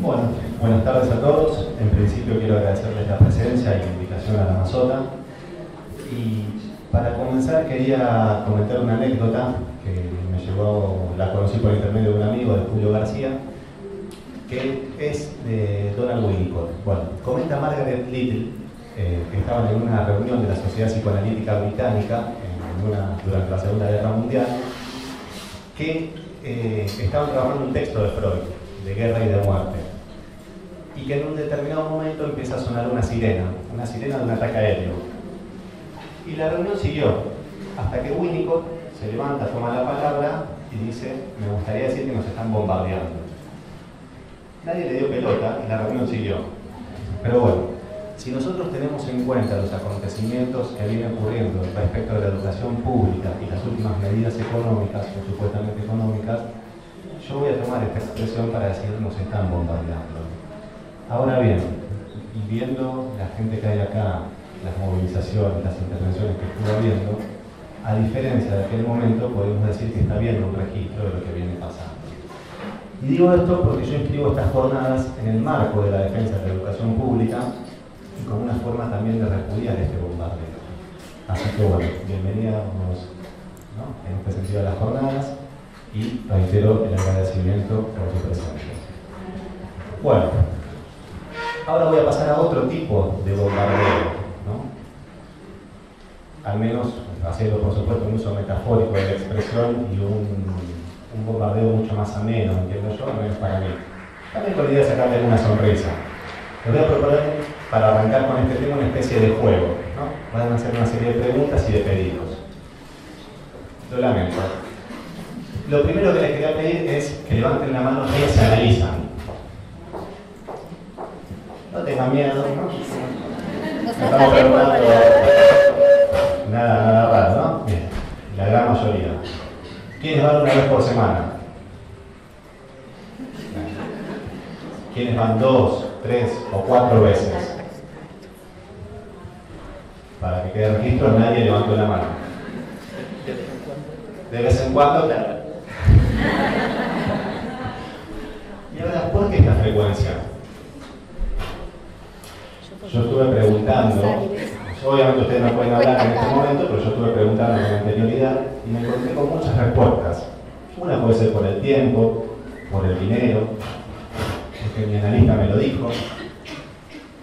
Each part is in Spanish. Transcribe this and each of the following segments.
Bueno, buenas tardes a todos. En principio quiero agradecerles la presencia y la invitación a la Mazota. Y para comenzar quería comentar una anécdota que me llegó, la conocí por intermedio de un amigo, de Julio García, que es de Donald Winnicott. Bueno, comenta Margaret Little, que estaban en una reunión de la Sociedad Psicoanalítica Británica durante la Segunda Guerra Mundial, que estaban trabajando un texto de Freud, de guerra y de muerte, y que en un determinado momento empieza a sonar una sirena de un ataque aéreo. Y la reunión siguió, hasta que Winnicott se levanta, toma la palabra y dice: me gustaría decir que nos están bombardeando. Nadie le dio pelota y la reunión siguió. Pero bueno, si nosotros tenemos en cuenta los acontecimientos que vienen ocurriendo respecto de la educación pública y las últimas medidas económicas, o supuestamente económicas, yo voy a tomar esta expresión para decir nos están bombardeando. Ahora bien, y viendo la gente que hay acá, las movilizaciones, las intervenciones que estuvo habiendo, a diferencia de aquel momento, podemos decir que está habiendo un registro de lo que viene pasando. Y digo esto porque yo inscribo estas jornadas en el marco de la defensa de la educación pública y como una forma también de repudiar este bombardeo. Así que bueno, bienvenidos, ¿no?, en este sentido a las jornadas, y reitero el agradecimiento por su presencia. Bueno, ahora voy a pasar a otro tipo de bombardeo, ¿no? Al menos haciendo, por supuesto, un uso metafórico de la expresión y un bombardeo mucho más ameno, entiendo yo, al menos para mí. También con la idea de sacarle una sonrisa. Les voy a proponer, para arrancar con este tema, una especie de juego, ¿no? Van a hacer una serie de preguntas y de pedidos. Lo lamento. Lo primero que les quería pedir es que levanten la mano y se analizan. No tengan miedo, ¿no? Estamos preguntando nada raro, ¿no? Bien, la gran mayoría. ¿Quiénes van una vez por semana? ¿Quiénes van 2, 3 o 4 veces? Para que quede registro, nadie levantó la mano. De vez en cuando, claro. Y ahora, ¿por qué esta frecuencia? Yo estuve preguntando, obviamente ustedes no pueden hablar en este momento, pero yo estuve preguntando con anterioridad y me encontré con muchas respuestas. Una puede ser por el tiempo, por el dinero, porque mi analista me lo dijo,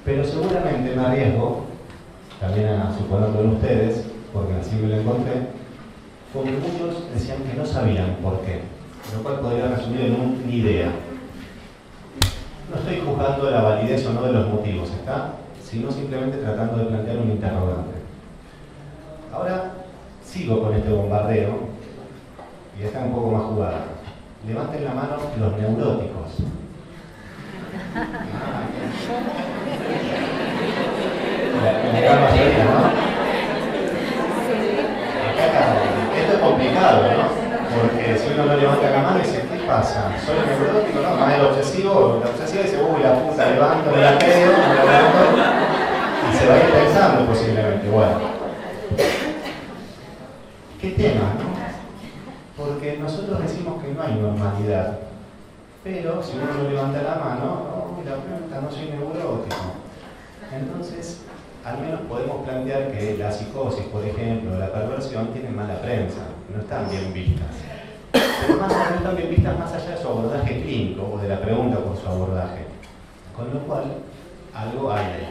pero seguramente me arriesgo, también a suponerlo en ustedes, porque así me lo encontré, porque muchos decían que no sabían por qué, lo cual podría resumir en una idea. No estoy juzgando la validez o no de los motivos, ¿está?, sino simplemente tratando de plantear un interrogante. Ahora sigo con este bombardeo y está un poco más jugada. Levanten la mano los neuróticos. La gran mayoría, ¿no? Acá, esto es complicado, ¿no? Porque si uno no levanta la mano y dice, ¿qué pasa? ¿Soy neurótico? No, más el obsesivo dice, uy, la puta, levanto, me la creo, me la levanto, y se va a ir pensando posiblemente, bueno. ¿Qué tema, no? Porque nosotros decimos que no hay normalidad, pero si uno no levanta la mano, la pregunta, no soy neurótico. Entonces, al menos podemos plantear que la psicosis, por ejemplo, la perversión, tienen mala prensa, no están bien vistas. Pero no están bien vistas más allá de su abordaje clínico o de la pregunta por su abordaje. Con lo cual, algo hay ahí.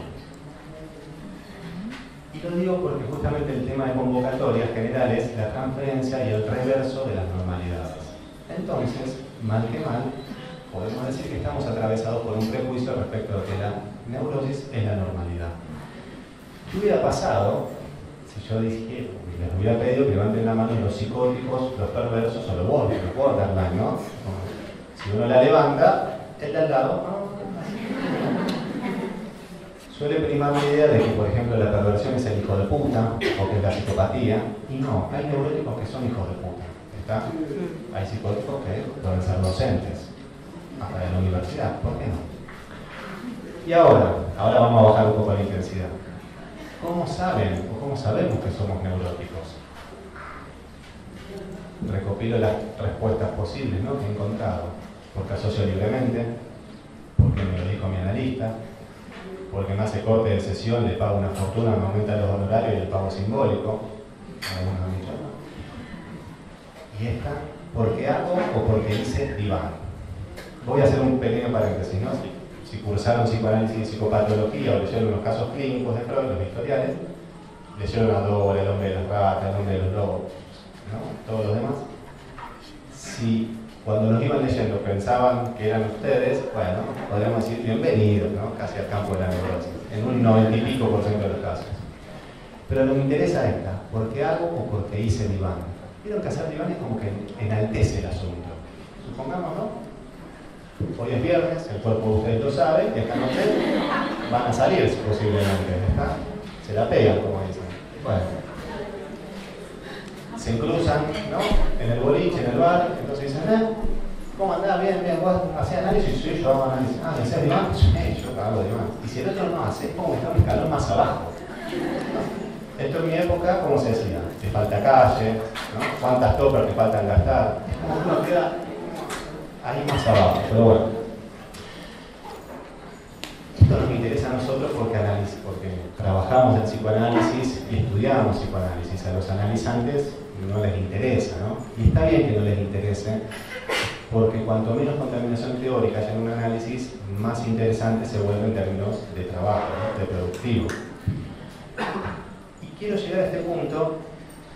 Y lo digo porque justamente el tema de convocatorias general es la transferencia y el reverso de las normalidades. Entonces, mal que mal, podemos decir que estamos atravesados por un prejuicio respecto a que la neurosis es la normalidad. ¿Qué hubiera pasado si yo dije, les hubiera pedido que levanten la mano los psicóticos, los perversos o los borderline, ¿no? Si uno la levanta, el de al lado, ¿no? Suele primar la idea de que, por ejemplo, la perversión es el hijo de puta, o que es la psicopatía, y no, hay neuróticos que son hijos de puta, ¿está? Hay psicóticos que pueden ser docentes, hasta en la universidad, ¿por qué no? Y ahora vamos a bajar un poco la intensidad. ¿Cómo saben o cómo sabemos que somos neuróticos? Recopilo las respuestas posibles, ¿no?, que he encontrado. Porque asocio libremente, porque me lo dijo mi analista, porque me hace corte de sesión, le pago una fortuna, me aumenta los honorarios y el pago simbólico. Algunos han dicho no. Y esta, porque hago o porque hice diván. Voy a hacer un pequeño paréntesis, ¿no? Si cursaron psicoanálisis y psicopatología o leyeron unos casos clínicos de Freud, los historiales, leyeron a Dora, el hombre de las ratas, el hombre de los lobos, ¿no? Todos los demás. Si cuando los iban leyendo pensaban que eran ustedes, bueno, podríamos decir bienvenidos, ¿no? Casi al campo de la neurosis, en un 90 y pico % de los casos. Pero lo que me interesa es esta, ¿porque hago o porque hice diván? Vieron que hacer diván es como que enaltece el asunto. Supongamos, ¿no? Hoy es viernes, el cuerpo de ustedes lo sabe, y esta noche van a salir posiblemente, ¿está? Se la pegan, como dicen. Bueno, se cruzan, ¿no? En el boliche, en el bar, entonces dicen, ¿cómo andás? Bien, bien, vos hacés análisis, sí, yo hago análisis. Ah, ¿y hacés diván? Sí, yo hago diván. Y si el otro no hace, es como está un escalón más abajo. Esto en mi época, ¿cómo se decía? Te falta calle, ¿no? ¿Cuántas toppers te faltan gastar? Es como que uno queda ahí más abajo, pero bueno. Esto nos interesa a nosotros porque trabajamos el psicoanálisis y estudiamos psicoanálisis. A los analizantes no les interesa, ¿no? Y está bien que no les interese, porque cuanto menos contaminación teórica haya en un análisis, más interesante se vuelve en términos de trabajo, ¿no? De productivo. Y quiero llegar a este punto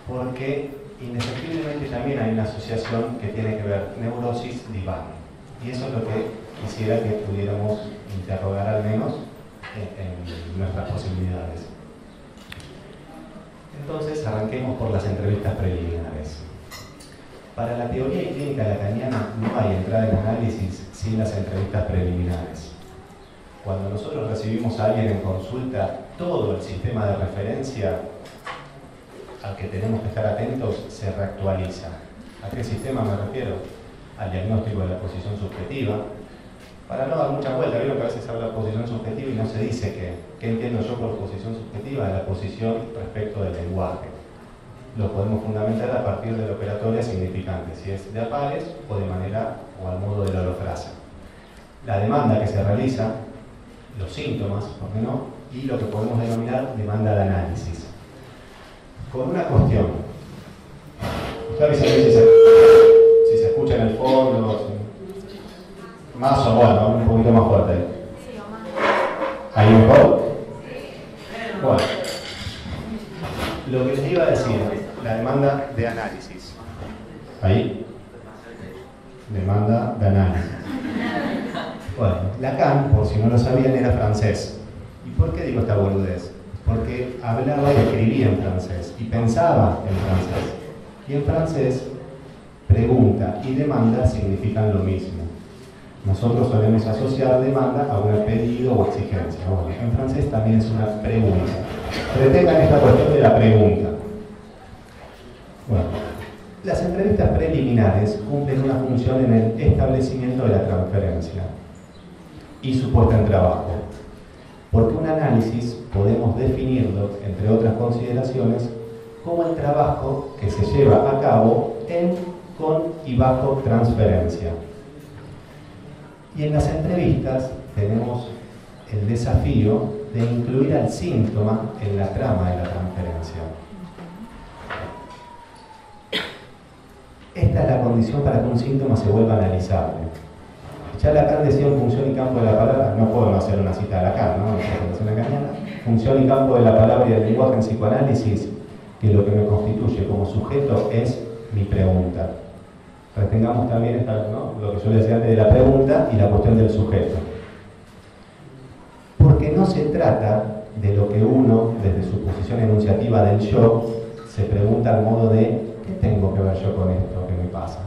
porque indefectiblemente también hay una asociación que tiene que ver neurosis-diván. Y eso es lo que quisiera que pudiéramos interrogar al menos en nuestras posibilidades. Entonces arranquemos por las entrevistas preliminares. Para la teoría y clínica lacaniana no hay entrada en análisis sin las entrevistas preliminares. Cuando nosotros recibimos a alguien en consulta, todo el sistema de referencia al que tenemos que estar atentos se reactualiza. ¿A qué sistema me refiero? Al diagnóstico de la posición subjetiva. Para no dar mucha vuelta, vieron que a veces se habla de posición subjetiva y no se dice qué entiendo yo por posición subjetiva, la posición respecto del lenguaje. Lo podemos fundamentar a partir de la operatoria significante, si es de a pares o de manera o al modo de la holofrase. La demanda que se realiza, los síntomas, ¿por qué no? Y lo que podemos denominar demanda de análisis. Con una cuestión. Usted avisa si se escucha en el fondo, más o bueno, un poquito más fuerte. ¿Ahí mejor? Bueno, lo que les iba a decir, la demanda de análisis. ¿Ahí? Demanda de análisis. Bueno, Lacan, por si no lo sabían, era francés. ¿Y por qué digo esta boludez? Porque hablaba y escribía en francés y pensaba en francés. Y en francés, pregunta y demanda significan lo mismo. Nosotros solemos asociar demanda a un pedido o exigencia. Bueno, en francés también es una pregunta. Retengan esta cuestión de la pregunta. Bueno, las entrevistas preliminares cumplen una función en el establecimiento de la transferencia y su puesta en trabajo. Porque un análisis podemos definirlo, entre otras consideraciones, como el trabajo que se lleva a cabo en, con y bajo transferencia. Y en las entrevistas tenemos el desafío de incluir al síntoma en la trama de la transferencia. Esta es la condición para que un síntoma se vuelva analizable. Ya Lacan decía en función y campo de la palabra, no puedo no hacer una cita de Lacan, ¿no? Función y campo de la palabra y del lenguaje en psicoanálisis, que lo que me constituye como sujeto es mi pregunta. Retengamos también ¿no? Lo que yo les decía antes de la pregunta y la cuestión del sujeto. Porque no se trata de lo que uno, desde su posición enunciativa del yo, se pregunta al modo de ¿qué tengo que ver yo con esto que me pasa?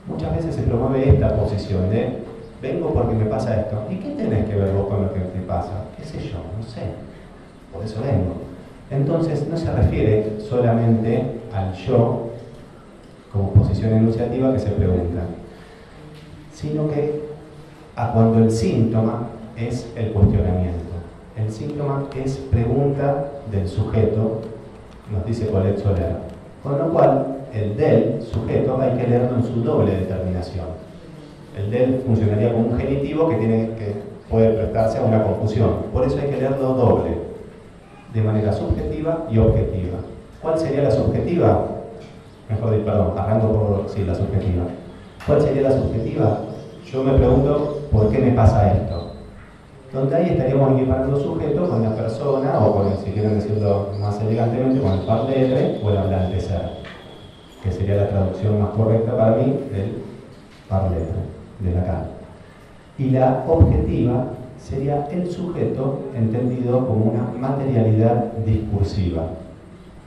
Muchas veces se promueve esta posición de vengo porque me pasa esto. ¿Y qué tenés que ver vos con lo que te pasa? ¿Qué sé yo? No sé. Por eso vengo. Entonces no se refiere solamente al yo como posición enunciativa que se pregunta, sino que a cuando el síntoma es el cuestionamiento. El síntoma es pregunta del sujeto, nos dice Colette Soler. Con lo cual, el del sujeto hay que leerlo en su doble determinación. El del funcionaría como un genitivo que tiene que puede prestarse a una confusión. Por eso hay que leerlo doble, de manera subjetiva y objetiva. ¿Cuál sería la subjetiva? Mejor dicho, perdón, arranco por sí, la subjetiva. ¿Cuál sería la subjetiva? Yo me pregunto, ¿por qué me pasa esto? Donde ahí estaríamos equiparando sujeto con la persona, o con, si quieren decirlo más elegantemente, con el parler o el hablante ser, que sería la traducción más correcta para mí del parler, de Lacan. Y la objetiva sería el sujeto entendido como una materialidad discursiva.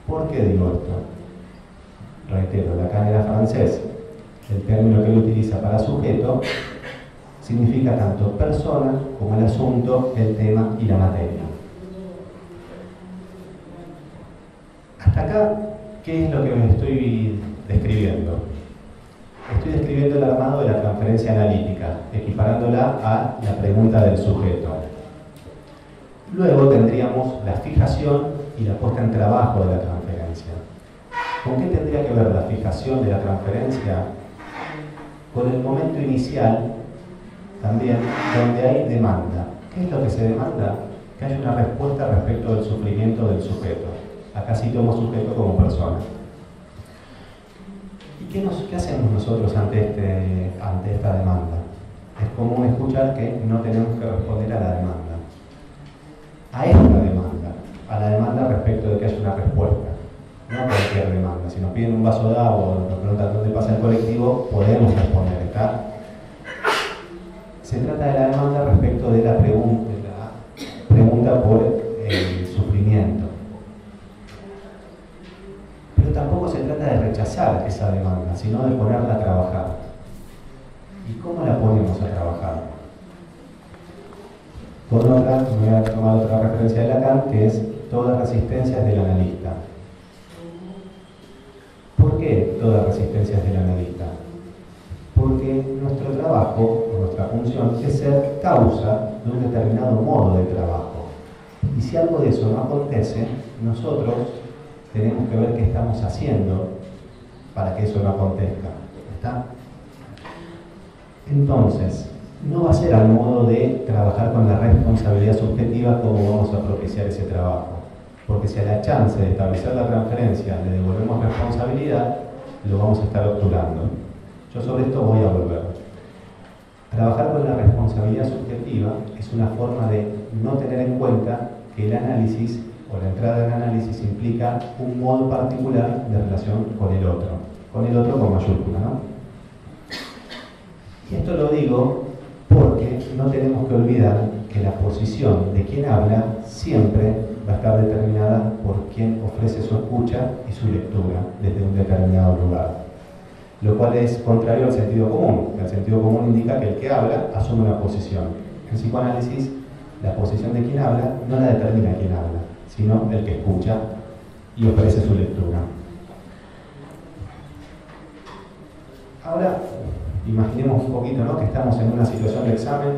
¿Por qué digo esto? Reitero, Lacan era francés. El término que él utiliza para sujeto significa tanto persona como el asunto, el tema y la materia. Hasta acá, ¿qué es lo que me estoy describiendo? Estoy describiendo el armado de la transferencia analítica, equiparándola a la pregunta del sujeto. Luego tendríamos la fijación y la puesta en trabajo de la transferencia. ¿Con qué tendría que ver la fijación de la transferencia? Con el momento inicial, también, donde hay demanda. ¿Qué es lo que se demanda? Que haya una respuesta respecto del sufrimiento del sujeto. Acá sí tomo sujeto como persona. ¿Y qué hacemos nosotros ante esta demanda? Es común escuchar que no tenemos que responder a la demanda. A esta demanda, a la demanda respecto de que haya una respuesta. No cualquier demanda. Si nos piden un vaso de agua o nos preguntan dónde pasa el colectivo, podemos responder, ¿está? Se trata de la demanda respecto de la pregunta por el sufrimiento. Pero tampoco se trata de rechazar esa demanda, sino de ponerla a trabajar. ¿Y cómo la ponemos a trabajar? Me voy a tomar otra referencia de Lacan, que es toda resistencia del analista. ¿Por qué toda resistencia del analista? Porque nuestro trabajo, nuestra función, es ser causa de un determinado modo de trabajo. Y si algo de eso no acontece, nosotros tenemos que ver qué estamos haciendo para que eso no acontezca. ¿Está? Entonces, no va a ser al modo de trabajar con la responsabilidad subjetiva cómo vamos a propiciar ese trabajo. Porque si a la chance de establecer la transferencia le devolvemos responsabilidad, lo vamos a estar obturando. Yo sobre esto voy a volver. Trabajar con la responsabilidad subjetiva es una forma de no tener en cuenta que el análisis o la entrada en análisis implica un modo particular de relación con el otro con mayúscula, ¿no? Y esto lo digo porque no tenemos que olvidar que la posición de quien habla siempre va a estar determinada por quien ofrece su escucha y su lectura desde un determinado lugar. Lo cual es contrario al sentido común. El sentido común indica que el que habla asume una posición. En psicoanálisis, la posición de quien habla no la determina quien habla, sino el que escucha y ofrece su lectura. Ahora, imaginemos un poquito, ¿no?, que estamos en una situación de examen,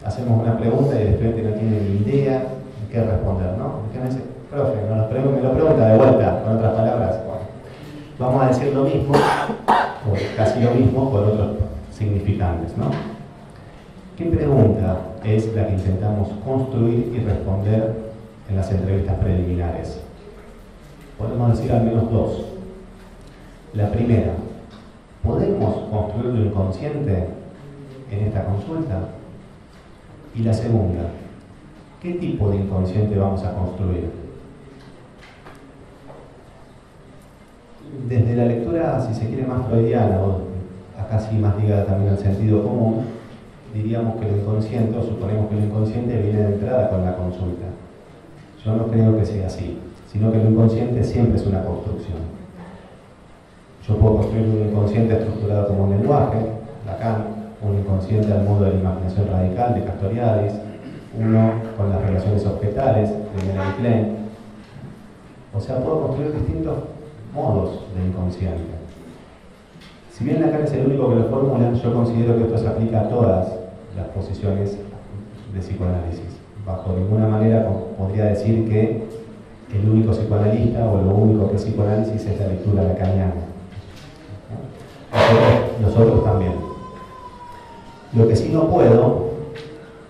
hacemos una pregunta y el estudiante no tiene ni idea de qué responder, ¿no? ¿Qué me dice? Profe, me lo pregunta de vuelta, con otras palabras. Bueno, vamos a decir lo mismo, o casi lo mismo, con otros significantes, ¿no? ¿Qué pregunta es la que intentamos construir y responder en las entrevistas preliminares? Podemos decir al menos dos. La primera, ¿podemos construir lo inconsciente en esta consulta? Y la segunda, ¿qué tipo de inconsciente vamos a construir? Desde la lectura, si se quiere, más freudiana, o acá sí más ligada también al sentido común, diríamos que lo inconsciente, o suponemos que lo inconsciente viene de entrada con la consulta. Yo no creo que sea así, sino que lo inconsciente siempre es una construcción. Yo puedo construir un inconsciente estructurado como un lenguaje, Lacan, un inconsciente al modo de la imaginación radical de Castoriadis, uno con las relaciones objetales de Melanie Klein. O sea, puedo construir distintos modos de inconsciente. Si bien Lacan es el único que lo formula, yo considero que esto se aplica a todas las posiciones de psicoanálisis. Bajo ninguna manera podría decir que el único psicoanalista o lo único que es psicoanálisis es la lectura lacaniana. Nosotros también. Lo que sí no puedo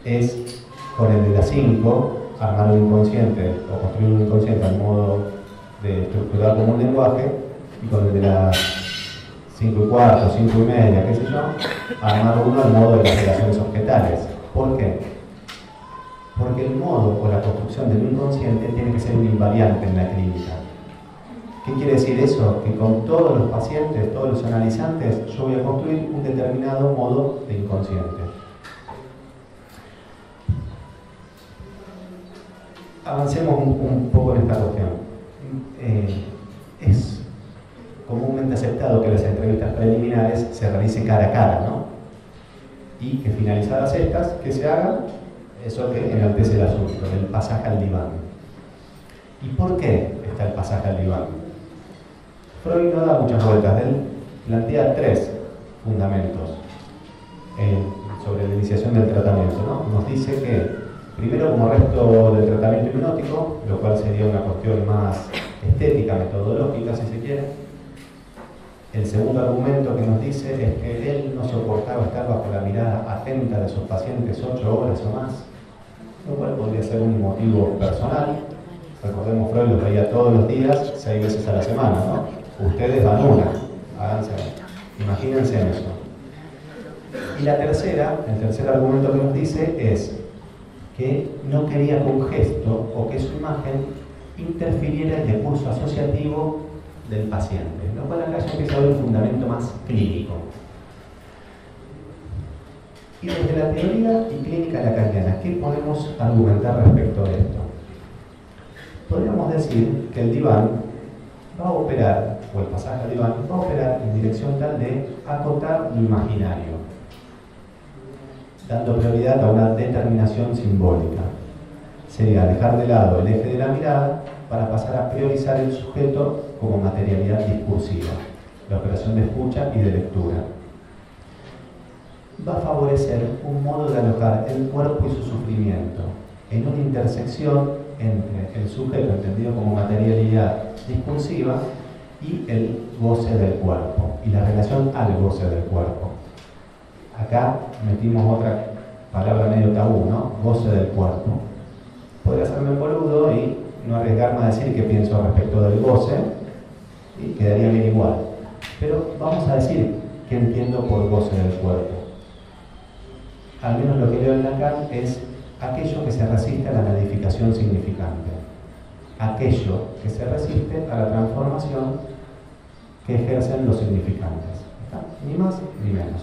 es con el de las 5, armar un inconsciente o construir un inconsciente al modo de estructurar como un lenguaje, y con el de las 5:15, 5:30, qué sé yo, armar uno al modo de las relaciones objetales. ¿Por qué? Porque el modo o la construcción del inconsciente tiene que ser un invariante en la clínica. ¿Qué quiere decir eso? Que con todos los pacientes, todos los analizantes, yo voy a construir un determinado modo de inconsciente. Avancemos un poco en esta cuestión. Es comúnmente aceptado que las entrevistas preliminares se realicen cara a cara, ¿no? Y que finalizadas estas, que se haga eso que enaltece el asunto, el pasaje al diván. ¿Y por qué está el pasaje al diván? Freud no da muchas vueltas, él plantea 3 fundamentos sobre la iniciación del tratamiento, ¿no? Nos dice que, primero, como resto del tratamiento hipnótico, lo cual sería una cuestión más estética, metodológica, si se quiere. El segundo argumento que nos dice es que él no soportaba estar bajo la mirada atenta de sus pacientes 8 horas o más, lo cual podría ser un motivo personal. Recordemos, Freud los veía todos los días, 6 veces a la semana, ¿no? Ustedes van una, háganse, imagínense en eso. Y la tercera, el tercer argumento que nos dice es que no quería que un gesto o que su imagen interfiriera en el curso asociativo del paciente, lo cual acá ya empieza a haber un fundamento más clínico. Y desde la teoría y clínica lacaniana, ¿qué podemos argumentar respecto a esto? Podríamos decir que el diván va a operar, o el pasaje al diván, va a operar en dirección tal de acotar lo imaginario, dando prioridad a una determinación simbólica. Sería dejar de lado el eje de la mirada para pasar a priorizar el sujeto como materialidad discursiva, la operación de escucha y de lectura. Va a favorecer un modo de alojar el cuerpo y su sufrimiento en una intersección entre el sujeto entendido como materialidad discursiva y el goce del cuerpo, y la relación al goce del cuerpo. Acá metimos otra palabra medio tabú, ¿no? Goce del cuerpo. Podría hacerme un boludo y no arriesgarme a decir qué pienso respecto del goce, y quedaría bien igual. Pero vamos a decir qué entiendo por goce del cuerpo. Al menos lo que leo en Lacan es aquello que se resiste a la modificación significante, aquello que se resiste a la transformación que ejercen los significantes. ¿Está? Ni más ni menos.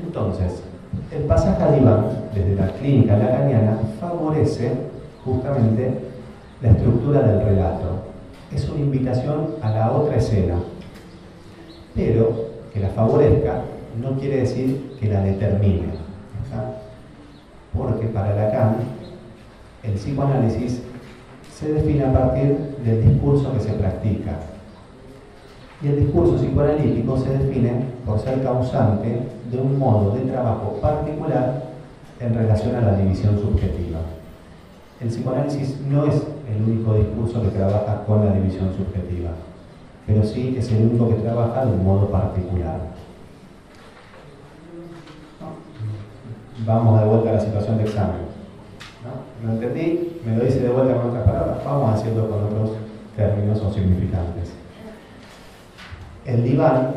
Entonces, el pasaje al diván, desde la clínica lacaniana, favorece justamente la estructura del relato. Es una invitación a la otra escena, pero que la favorezca no quiere decir que la determine. ¿Está? Porque para Lacan, el psicoanálisis se define a partir del discurso que se practica. Y el discurso psicoanalítico se define por ser causante de un modo de trabajo particular en relación a la división subjetiva. El psicoanálisis no es el único discurso que trabaja con la división subjetiva, pero sí es el único que trabaja de un modo particular. Vamos de vuelta a la situación de examen. ¿No entendí? Me lo dice de vuelta con otras palabras. Vamos a decirlo con otros términos o significantes. El diván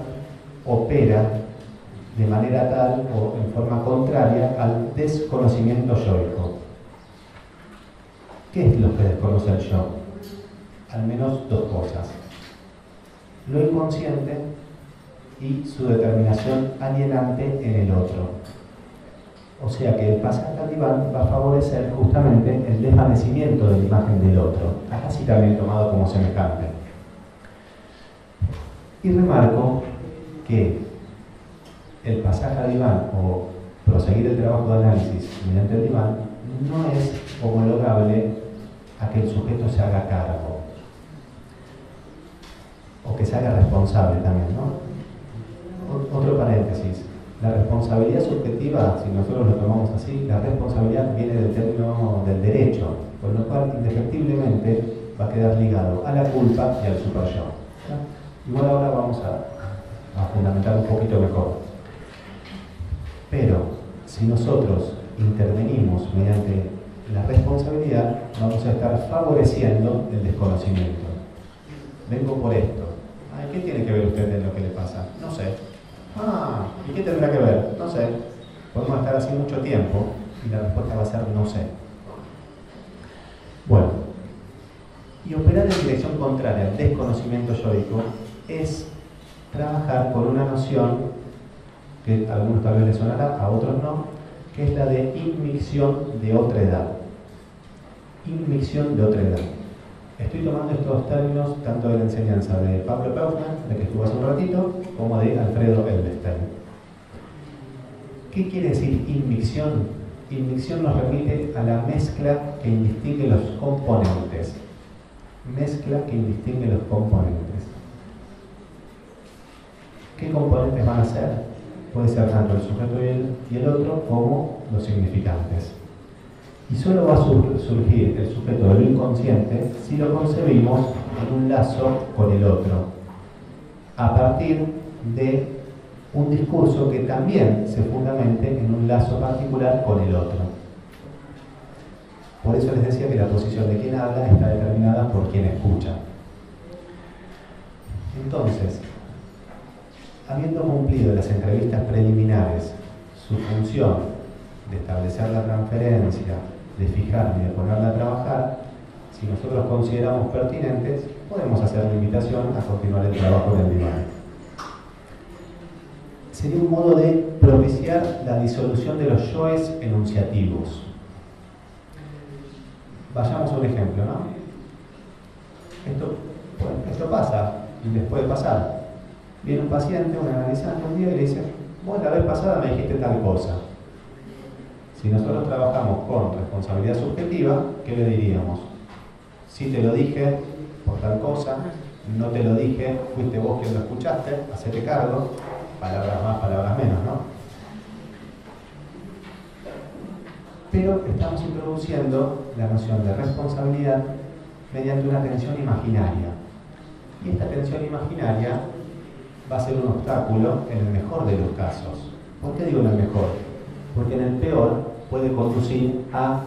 opera de manera tal o en forma contraria al desconocimiento yoico. ¿Qué es lo que desconoce el yo? Al menos 2 cosas: lo inconsciente y su determinación alienante en el otro. O sea que el pasaje al diván va a favorecer justamente el desvanecimiento de la imagen del otro, acá sí también tomado como semejante. Y remarco que el pasaje al diván o proseguir el trabajo de análisis mediante el diván no es homologable a que el sujeto se haga cargo o que se haga responsable también, ¿no? Otro paréntesis: la responsabilidad subjetiva, si nosotros lo tomamos así, la responsabilidad viene del término del derecho, con lo cual indefectiblemente va a quedar ligado a la culpa y al superyo. Igual ahora vamos a fundamentar un poquito mejor. Pero si nosotros intervenimos mediante la responsabilidad, vamos a estar favoreciendo el desconocimiento. Vengo por esto. Ay, ¿qué tiene que ver usted en lo que le pasa? No sé. Ah, ¿y qué tendrá que ver? No sé. Podemos estar así mucho tiempo y la respuesta va a ser no sé. Bueno, y operar en dirección contraria al desconocimiento yoico es trabajar con una noción que a algunos tal vez les sonará, a otros no, que es la de inmixción de otra edad. Inmixción de otra edad. Estoy tomando estos términos tanto de la enseñanza de Pablo Peufman, de que estuvo hace un ratito, como de Alfredo Elvestein. ¿Qué quiere decir inmixción? Inmixción nos remite a la mezcla que indistingue los componentes. Mezcla que indistingue los componentes. ¿Qué componentes van a ser? Puede ser tanto el sujeto y el otro como los significantes. Y solo va a surgir el sujeto de lo inconsciente si lo concebimos en un lazo con el otro, a partir de un discurso que también se fundamente en un lazo particular con el otro. Por eso les decía que la posición de quien habla está determinada por quien escucha. Entonces, habiendo cumplido las entrevistas preliminares su función de establecer la transferencia, de fijarla y de ponerla a trabajar, si nosotros consideramos pertinentes, podemos hacer la invitación a continuar el trabajo del diván. Sería un modo de propiciar la disolución de los yoes enunciativos. Vayamos a un ejemplo, ¿no? Esto pasa y les puede pasar. Viene un paciente, un analizante un día y le dice: vos la vez pasada me dijiste tal cosa. Si nosotros trabajamos con responsabilidad subjetiva, ¿qué le diríamos? Si te lo dije por tal cosa, no te lo dije, fuiste vos quien lo escuchaste, hacete cargo, palabras más, palabras menos, ¿no? Pero estamos introduciendo la noción de responsabilidad mediante una tensión imaginaria. Y esta tensión imaginaria va a ser un obstáculo en el mejor de los casos. ¿Por qué digo en el mejor? Porque en el peor puede conducir a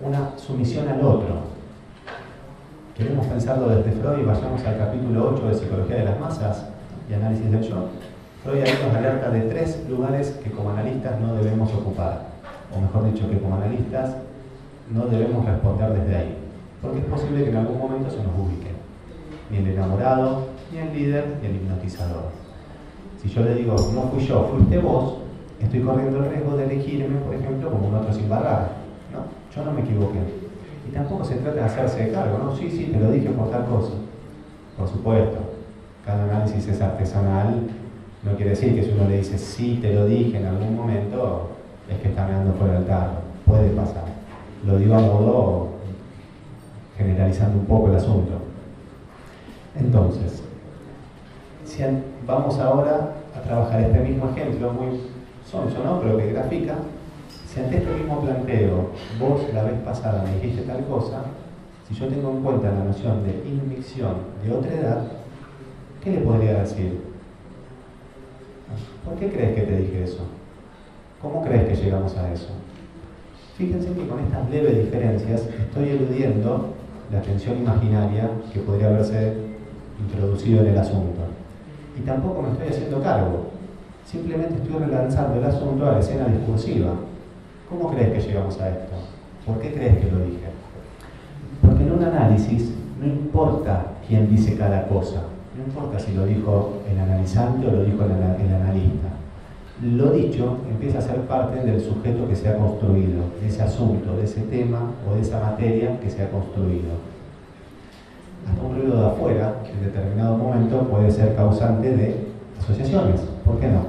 una sumisión al otro. Queremos pensarlo desde Freud y vayamos al capítulo 8 de Psicología de las Masas y Análisis del Yo. Freud ahí nos alerta de 3 lugares que como analistas no debemos ocupar, o mejor dicho, que como analistas no debemos responder desde ahí, porque es posible que en algún momento se nos ubique ni el enamorado, ni el líder, ni el hipnotizador. Si yo le digo, no fui yo, fuiste vos, estoy corriendo el riesgo de elegirme, por ejemplo, como un otro sin barrar. No, yo no me equivoqué. Y tampoco se trata de hacerse de cargo, ¿no? Sí, te lo dije por tal cosa. Por supuesto, cada análisis es artesanal. No quiere decir que si uno le dice sí, te lo dije en algún momento, es que está mirando fuera del carro. Puede pasar. Lo digo a modo generalizando un poco el asunto. Entonces, si vamos ahora a trabajar este mismo ejemplo, muy sonso, ¿no? Pero que grafica. Si ante este mismo planteo, vos la vez pasada me dijiste tal cosa, si yo tengo en cuenta la noción de inmixción de otra edad, ¿qué le podría decir? ¿Por qué crees que te dije eso? ¿Cómo crees que llegamos a eso? Fíjense que con estas leves diferencias estoy eludiendo la tensión imaginaria que podría haberse introducido en el asunto. Y tampoco me estoy haciendo cargo. Simplemente estoy relanzando el asunto a la escena discursiva. ¿Cómo crees que llegamos a esto? ¿Por qué crees que lo dije? Porque en un análisis no importa quién dice cada cosa. No importa si lo dijo el analizante o lo dijo el analista. Lo dicho empieza a ser parte del sujeto que se ha construido, de ese asunto, de ese tema o de esa materia que se ha construido. Hasta un ruido de afuera, en determinado momento, puede ser causante de asociaciones. ¿Por qué no?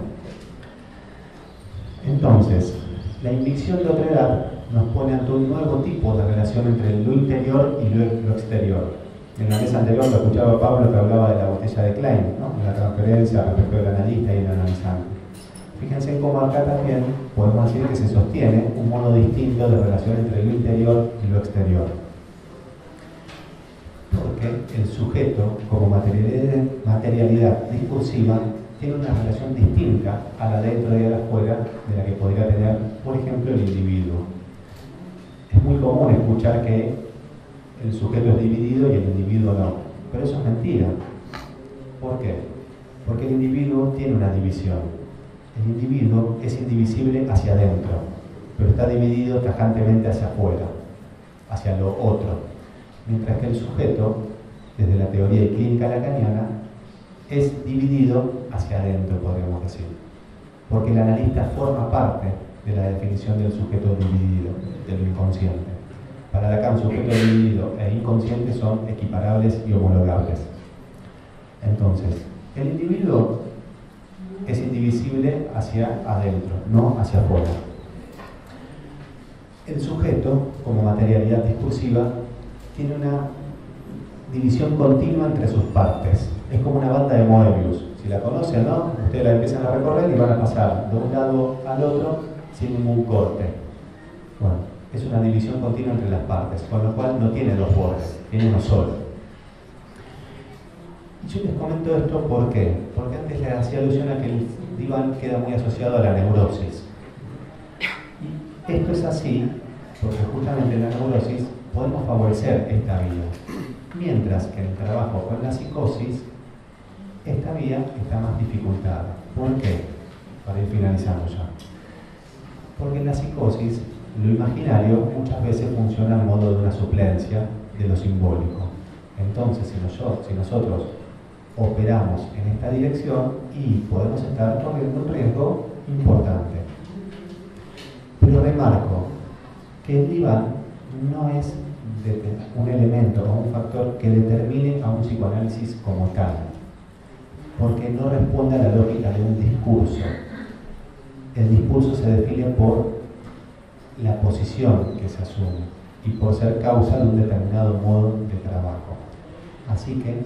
Entonces, la inmixción de otra edad nos pone ante un nuevo tipo de relación entre lo interior y lo exterior. En la mesa anterior lo escuchaba Pablo que hablaba de la botella de Klein, ¿no? La transferencia respecto del analista y el analizante. Fíjense cómo acá también podemos decir que se sostiene un modo distinto de relación entre lo interior y lo exterior. Porque el sujeto, como materialidad discursiva, tiene una relación distinta a la dentro y a la afuera de la que podría tener, por ejemplo, el individuo. Es muy común escuchar que el sujeto es dividido y el individuo no, pero eso es mentira. ¿Por qué? Porque el individuo tiene una división. El individuo es indivisible hacia adentro, pero está dividido tajantemente hacia afuera, hacia lo otro. Mientras que el sujeto, desde la teoría y clínica lacaniana, es dividido hacia adentro, podríamos decir. Porque el analista forma parte de la definición del sujeto dividido, de lo inconsciente. Para Lacan, sujeto dividido e inconsciente son equiparables y homologables. Entonces, el individuo es indivisible hacia adentro, no hacia afuera. El sujeto, como materialidad discursiva, tiene una división continua entre sus partes. Es como una banda de Moebius. Si la conocen, ¿no? Ustedes la empiezan a recorrer y van a pasar de un lado al otro sin ningún corte. Bueno, es una división continua entre las partes, con lo cual no tiene dos bordes, tiene uno solo. Y yo les comento esto ¿por qué? Porque antes les hacía alusión a que el diván queda muy asociado a la neurosis. Y esto es así porque justamente en la neurosis podemos favorecer esta vía, mientras que en el trabajo con la psicosis esta vía está más dificultada. ¿Por qué? Para ir finalizando ya. Porque en la psicosis lo imaginario muchas veces funciona en modo de una suplencia de lo simbólico. Entonces, si nosotros operamos en esta dirección y podemos estar corriendo un riesgo importante. Pero remarco que el diván no es un elemento o un factor que determine a un psicoanálisis como tal, porque no responde a la lógica de un discurso. El discurso se define por la posición que se asume y por ser causa de un determinado modo de trabajo. Así que,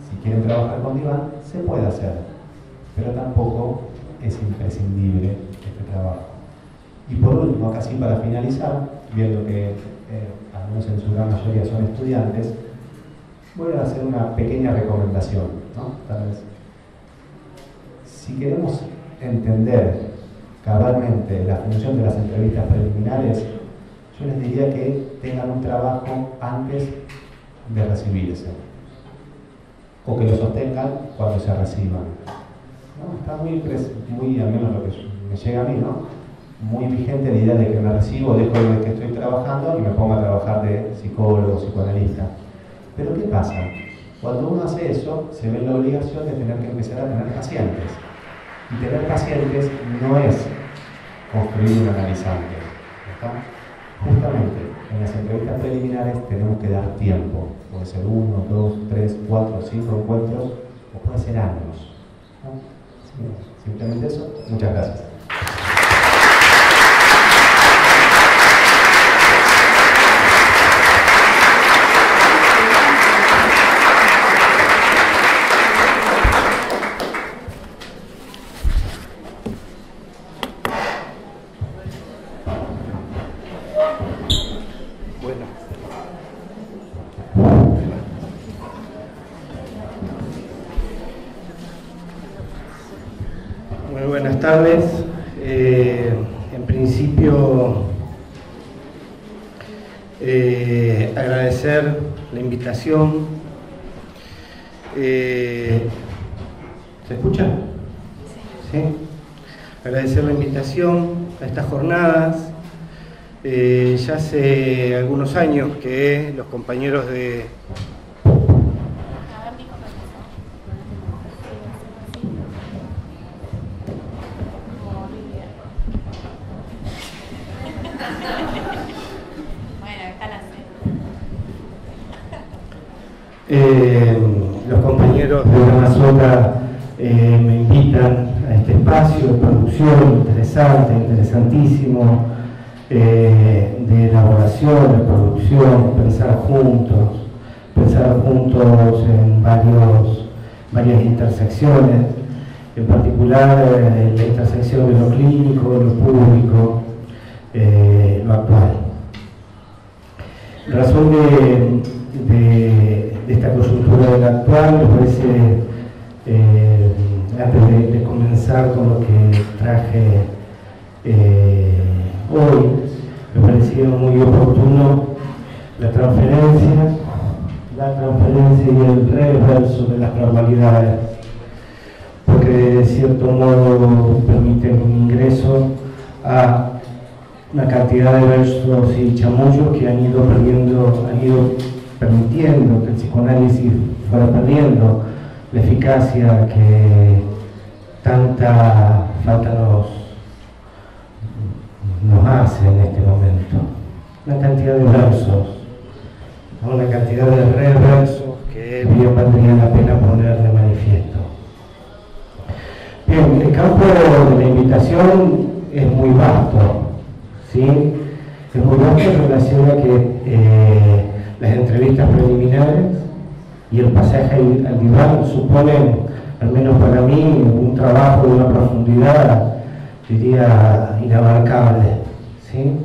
si quieren trabajar con diván, se puede hacer, pero tampoco es imprescindible este trabajo. Y por último, casi para finalizar, viendo que algunos en su gran mayoría son estudiantes, voy a hacer una pequeña recomendación, ¿no? Tal vez. Si queremos entender cabalmente la función de las entrevistas preliminares, yo les diría que tengan un trabajo antes de recibirse, o que lo sostengan cuando se reciban, ¿no? Está muy, al menos lo que me llega a mí, ¿no? Muy vigente la idea de que me recibo, dejo de que estoy trabajando y me pongo a trabajar de psicólogo, psicoanalista. Pero ¿qué pasa? Cuando uno hace eso, se ve la obligación de tener que empezar a tener pacientes. Y tener pacientes no es construir un analizante, ¿está? Justamente en las entrevistas preliminares tenemos que dar tiempo. Puede ser 1, 2, 3, 4, 5 encuentros, o puede ser años, ¿no? Sí, simplemente eso. Muchas gracias. Buenas tardes. En principio, agradecer la invitación. ¿Se escucha? ¿Sí? Agradecer la invitación a estas jornadas. Ya hace algunos años que los compañeros de... Los compañeros de la Mazota me invitan a este espacio de producción interesantísimo, de elaboración, de producción, pensar juntos en varias intersecciones, en particular la intersección de lo clínico, lo público, lo actual. En razón de esta coyuntura del actual, me parece antes de comenzar con lo que traje hoy, me parecía muy oportuno la transferencia y el reverso de las normalidades, porque de cierto modo permiten un ingreso a una cantidad de versos y chamullos que han ido permitiendo que el psicoanálisis fuera perdiendo la eficacia que tanta falta nos hace en este momento. Una cantidad de versos, una cantidad de reversos que bien valdría la pena poner de manifiesto. Bien, el campo de la invitación es muy vasto, ¿sí? Es muy vasto en relación a que las entrevistas preliminares y el pasaje al diván suponen, al menos para mí, un trabajo de una profundidad, diría, inabarcable, ¿sí?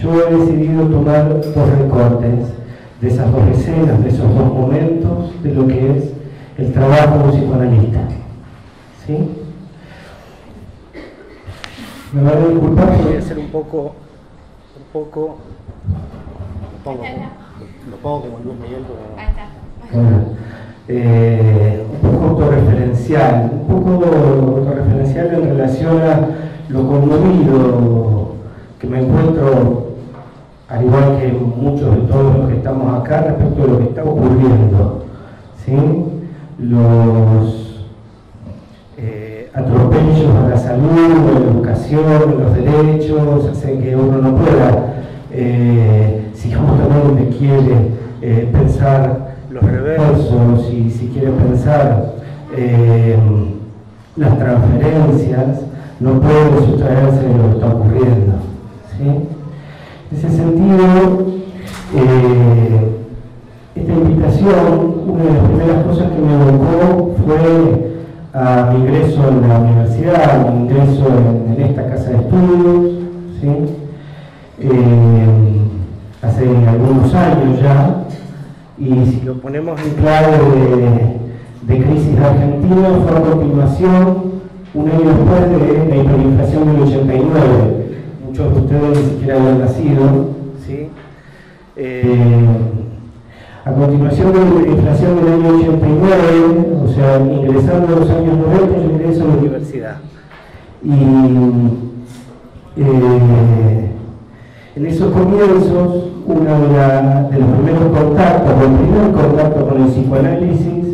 Yo he decidido tomar dos recortes de esas dos escenas, de esos dos momentos, de lo que es el trabajo de un psicoanalista, ¿sí? Me van a disculpar que voy a hacer un poco lo pongo como Luis Miguel, un poco autorreferencial en relación a lo conmovido que me encuentro, al igual que muchos de todos los que estamos acá, respecto de lo que está ocurriendo, ¿sí? Los atropellos a la salud, a la educación, a los derechos, hacen que uno no pueda, si justamente quiere pensar los reversos y si quiere pensar las transferencias, no puede sustraerse de lo que está ocurriendo, ¿sí? En ese sentido, esta invitación, una de las primeras cosas que me evocó fue a mi ingreso en la universidad, a mi ingreso en esta casa de estudios, ¿sí? Hace algunos años ya, y si lo ponemos en clave de crisis de Argentina, fue a continuación, un año después de la hiperinflación del 89. Muchos de ustedes ni siquiera habían nacido, ¿sí? A continuación de la hiperinflación del año 89, o sea, ingresando a los años 90, yo ingreso a la universidad. Y en esos comienzos, uno de los primeros contactos, o el primer contacto con el psicoanálisis,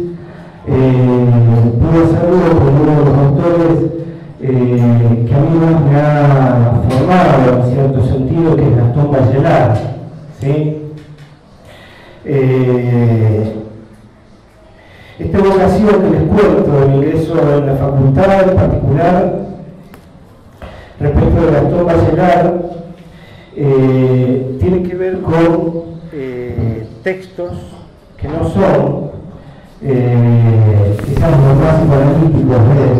pude hacerlo con uno de los autores que a mí más me ha formado en cierto sentido, que es Gastón Bachelard, ¿sí? Esta vocación que les cuento del ingreso en la facultad en particular, respecto de Gastón Bachelard, tiene que ver con textos que no son quizás los más psicoanalíticos de él,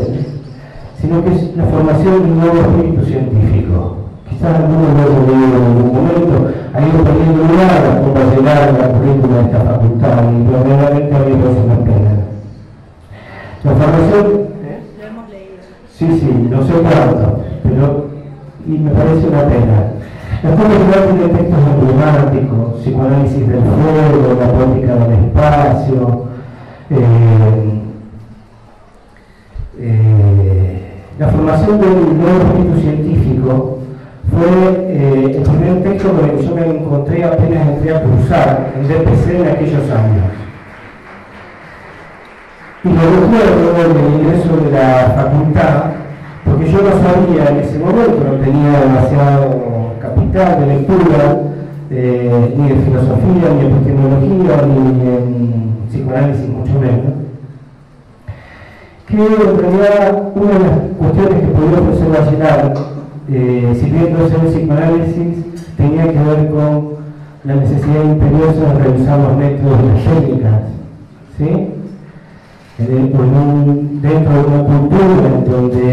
sino que es la formación de un nuevo espíritu científico. Quizás algunos lo han leído en algún momento, ha ido perdiendo lugar con Bachelard en la currícula de esta facultad, y probablemente a mí me parece una pena. La formación... Lo hemos leído. Sí, no sé cuánto, pero y me parece una pena. La Bachelard tiene textos emblemáticos, psicoanálisis del fuego, la poética del espacio, la formación del nuevo espíritu científico fue el primer texto con el que yo me encontré apenas entré a cursar en DPC en aquellos años. Y lo recuerdo en el ingreso de la facultad, porque yo no sabía en ese momento, no tenía demasiado capital de lectura, ni de filosofía, ni de epistemología, ni en psicoanálisis, mucho menos, que en realidad una de las cuestiones que podía ofrecer Bachelard, sirviéndose del psicoanálisis, tenía que ver con la necesidad imperiosa de revisar los métodos y las técnicas, ¿sí? Dentro de una cultura en donde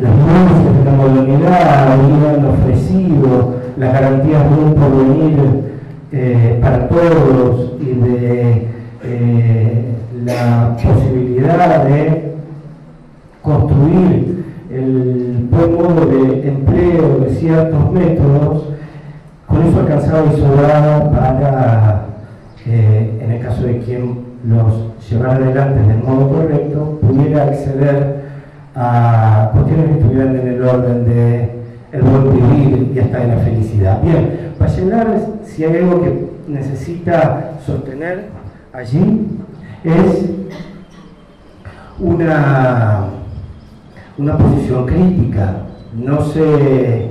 las luces de la modernidad habían ofrecido las garantías de un porvenir para todos y de la posibilidad de construir el buen modo de empleo de ciertos métodos, con eso alcanzaba y sobraba para, en el caso de quien los llevara adelante del modo correcto, pudiera acceder a cuestiones que estuvieran en el orden de el buen vivir y hasta de la felicidad. Bien, Bachelard, si hay algo que necesita sostener allí, es una posición crítica. No se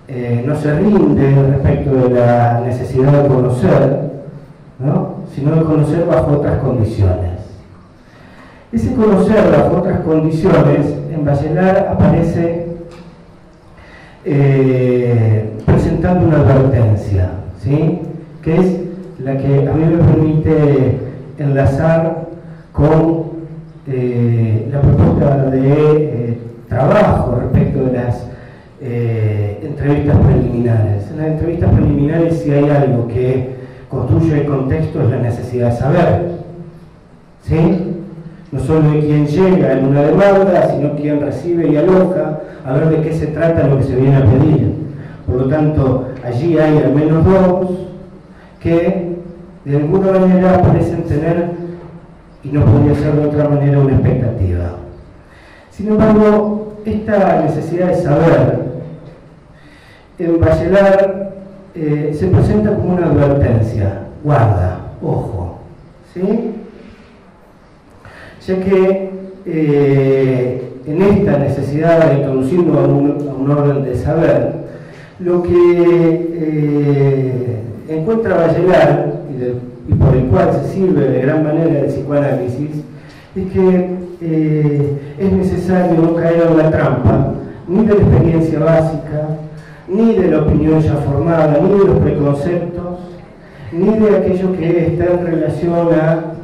rinde respecto de la necesidad de conocer, ¿no?, sino de conocer bajo otras condiciones. Ese conocer bajo otras condiciones en Bachelard aparece presentando una advertencia, ¿sí?, que es la que a mí me permite enlazar con la propuesta de trabajo respecto de las entrevistas preliminares. En las entrevistas preliminares, si hay algo que construye el contexto, es la necesidad de saber, ¿sí?, no solo de quién llega en una demanda, sino quién recibe y aloja, a ver de qué se trata lo que se viene a pedir. Por lo tanto, allí hay al menos dos que de alguna manera parecen tener, y no podría ser de otra manera, una expectativa. Sin embargo, esta necesidad de saber en Bachelard se presenta como una advertencia: guarda, ojo, ¿sí?, ya que en esta necesidad de introducirnos a un orden de saber, lo que encuentra Bachelard, y por el cual se sirve de gran manera del psicoanálisis, es que es necesario no caer en la trampa ni de la experiencia básica, ni de la opinión ya formada, ni de los preconceptos, ni de aquello que está en relación a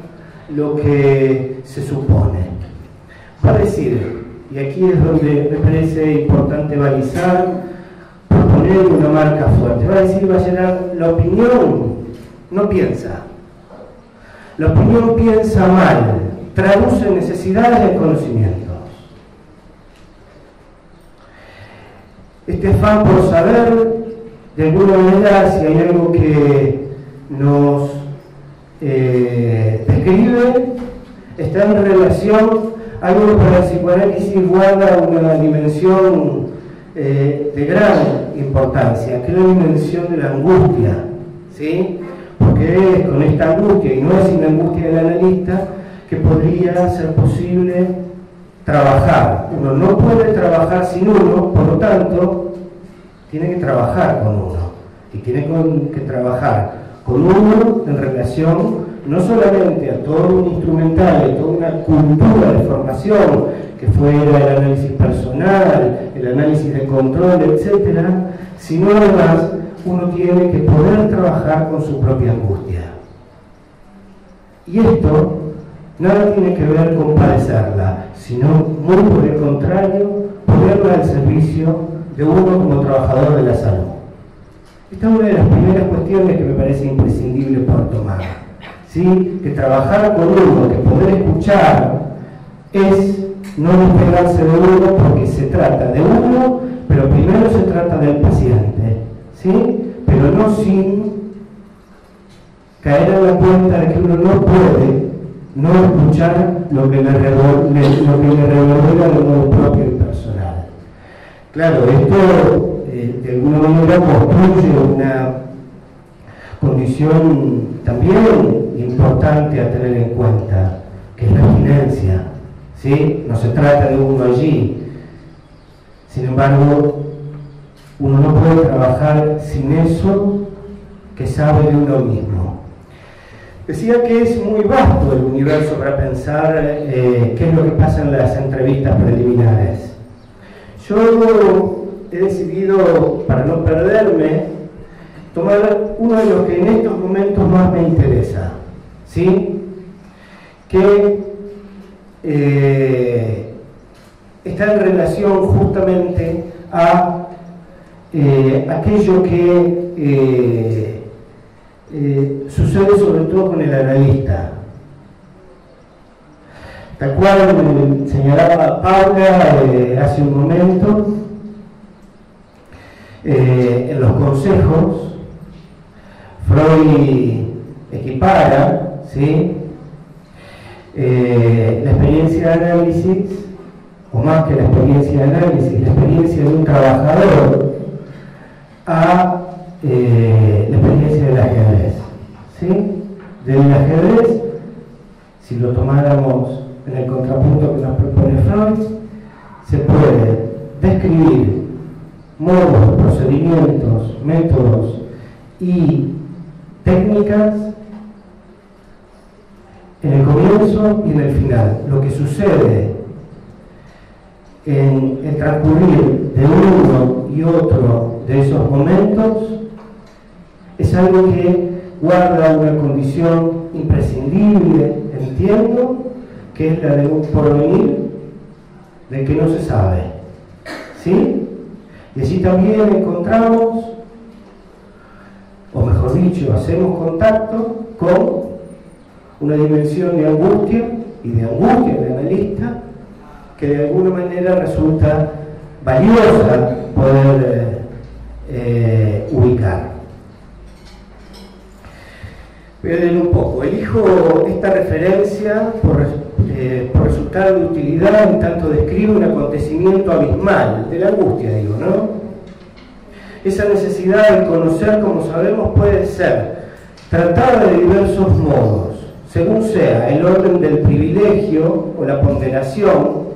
lo que se supone. Va a decir, y aquí es donde me parece importante balizar, proponer una marca fuerte, va a decir Bachelard: la opinión no piensa, la opinión piensa mal, traduce necesidades en conocimientos. Este afán por saber, de alguna manera, si hay algo que nos describe, está en relación a algo que para el psicoanálisis guarda una dimensión de gran importancia, que es la dimensión de la angustia, ¿sí?, porque es con esta angustia, y no es sin la angustia del analista, que podría ser posible trabajar. Uno no puede trabajar sin uno, por lo tanto tiene que trabajar con uno, y tiene que trabajar con uno en relación no solamente a todo un instrumental, a toda una cultura de formación que fuera el análisis personal, el análisis de control, etcétera, sino además uno tiene que poder trabajar con su propia angustia. Y esto nada tiene que ver con padecerla, sino muy por el contrario, ponerla al servicio de uno como trabajador de la salud. Esta es una de las primeras cuestiones que me parece imprescindible por tomar, ¿sí?, que trabajar con uno, que poder escuchar, es no despegarse de uno, porque se trata de uno, pero primero se trata del paciente, ¿sí?, pero no sin caer en la cuenta de que uno no puede no escuchar lo que le reverbera de modo propio y personal. Claro, esto de alguna manera construye una condición también importante a tener en cuenta, que es la abstinencia, ¿sí? No se trata de uno allí. Sin embargo, uno no puede trabajar sin eso que sabe de uno mismo. Decía que es muy vasto el universo para pensar qué es lo que pasa en las entrevistas preliminares. Yo he decidido, para no perderme, tomar uno de los que en estos momentos más me interesa, ¿sí? Que está en relación justamente a aquello que sucede sobre todo con el analista. Tal cual señalaba Paula hace un momento, en los consejos, Freud equipara, ¿sí?, la experiencia de análisis, o más que la experiencia de análisis, la experiencia de un trabajador a la experiencia del ajedrez, ¿sí? Del ajedrez, si lo tomáramos en el contrapunto que nos propone Freud, se puede describir modos, procedimientos, métodos y técnicas en el comienzo y en el final. Lo que sucede en el transcurrir de uno y otro de esos momentos es algo que guarda una condición imprescindible, entiendo, que es la de un porvenir del que no se sabe, ¿sí? Y allí también encontramos, o mejor dicho, hacemos contacto con una dimensión de angustia y de angustia del analista que de alguna manera resulta valiosa poder ubicar. Voy a leer un poco. Elijo esta referencia por resultado de utilidad en tanto describe un acontecimiento abismal, de la angustia digo, ¿no? Esa necesidad de conocer, como sabemos, puede ser tratada de diversos modos, según sea el orden del privilegio o la ponderación,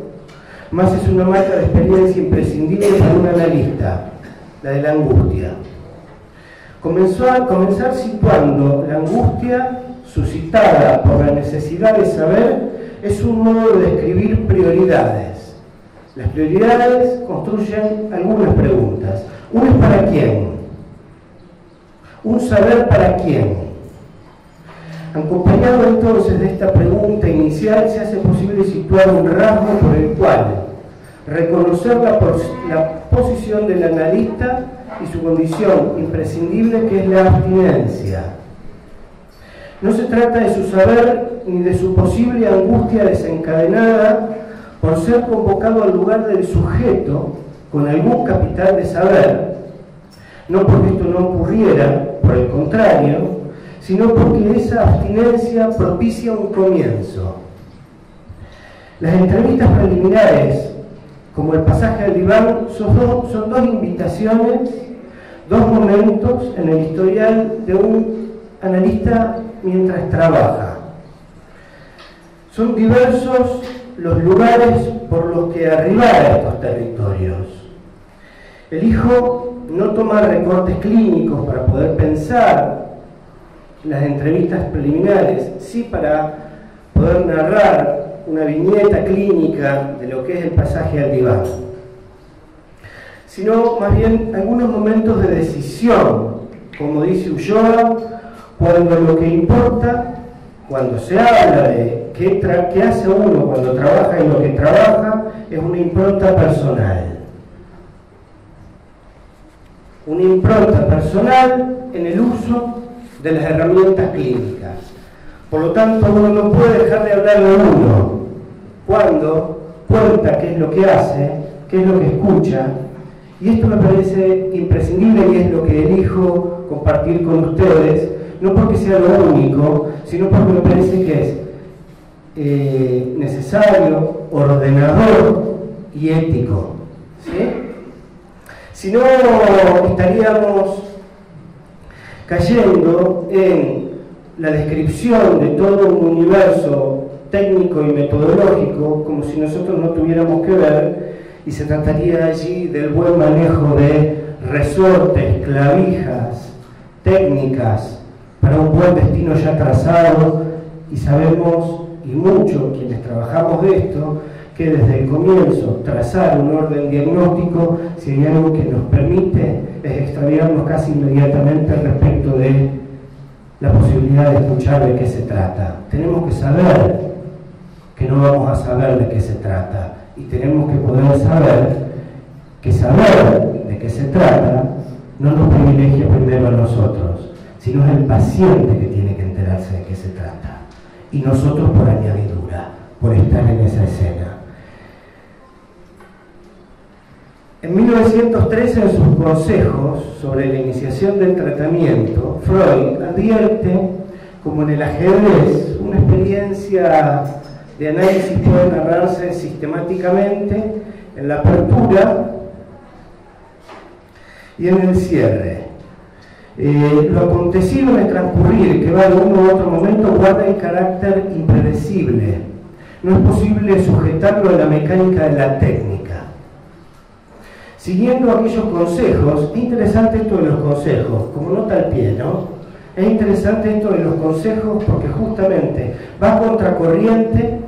más es una marca de experiencia imprescindible para un analista, la de la angustia. Comenzar situando la angustia suscitada por la necesidad de saber es un modo de describir prioridades. Las prioridades construyen algunas preguntas. ¿Un es para quién? ¿Un saber para quién? Acompañado entonces de esta pregunta inicial, se hace posible situar un rasgo por el cual reconocer la posición del analista y su condición imprescindible, que es la abstinencia. No se trata de su saber ni de su posible angustia desencadenada por ser convocado al lugar del sujeto con algún capital de saber, no porque esto no ocurriera, por el contrario, sino porque esa abstinencia propicia un comienzo. Las entrevistas preliminares, como el pasaje al diván, son dos invitaciones, dos momentos en el historial de un analista mientras trabaja. Son diversos los lugares por los que arribar a estos territorios. Elijo no tomar recortes clínicos para poder pensar las entrevistas preliminares, sí para poder narrar una viñeta clínica de lo que es el pasaje al diván, sino más bien algunos momentos de decisión, como dice Ulloa, cuando lo que importa, cuando se habla de qué hace uno cuando trabaja y lo que trabaja, es una impronta personal. Una impronta personal en el uso de las herramientas clínicas. Por lo tanto, uno no puede dejar de hablar de uno cuando cuenta qué es lo que hace, qué es lo que escucha, y esto me parece imprescindible y es lo que elijo compartir con ustedes, no porque sea lo único, sino porque me parece que es necesario, ordenador y ético, ¿sí? Si no, estaríamos cayendo en la descripción de todo un universo técnico y metodológico como si nosotros no tuviéramos que ver, y se trataría allí del buen manejo de resortes, clavijas, técnicas para un buen destino ya trazado, y sabemos, y mucho quienes trabajamos de esto, que desde el comienzo trazar un orden diagnóstico, si hay algo que nos permite, es extraviarnos casi inmediatamente respecto de la posibilidad de escuchar de qué se trata. Tenemos que saber que no vamos a saber de qué se trata, y tenemos que poder saber que saber de qué se trata no nos privilegia primero a nosotros, sino es el paciente que tiene que enterarse de qué se trata, y nosotros por añadidura, por estar en esa escena. En 1913, en sus consejos sobre la iniciación del tratamiento, Freud advierte como en el ajedrez una experiencia de análisis puede narrarse sistemáticamente en la apertura y en el cierre. Lo acontecido en el transcurrir, que va de uno u otro momento, guarda el carácter impredecible. No es posible sujetarlo a la mecánica de la técnica. Siguiendo aquellos consejos, es interesante esto de los consejos, como nota al pie, ¿no? Es interesante esto de los consejos porque justamente va contracorriente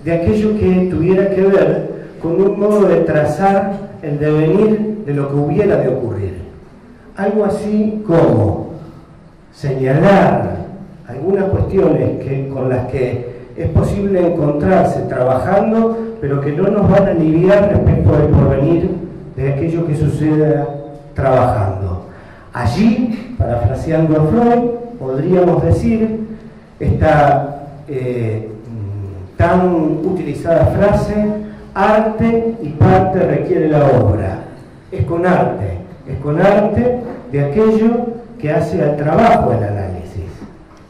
de aquello que tuviera que ver con un modo de trazar el devenir de lo que hubiera de ocurrir. Algo así como señalar algunas cuestiones con las que es posible encontrarse trabajando, pero que no nos van a aliviar respecto del porvenir de aquello que suceda trabajando. Allí, parafraseando a Freud, podríamos decir esta tan utilizada frase: arte y parte requiere la obra. Es con arte de aquello que hace al trabajo el análisis,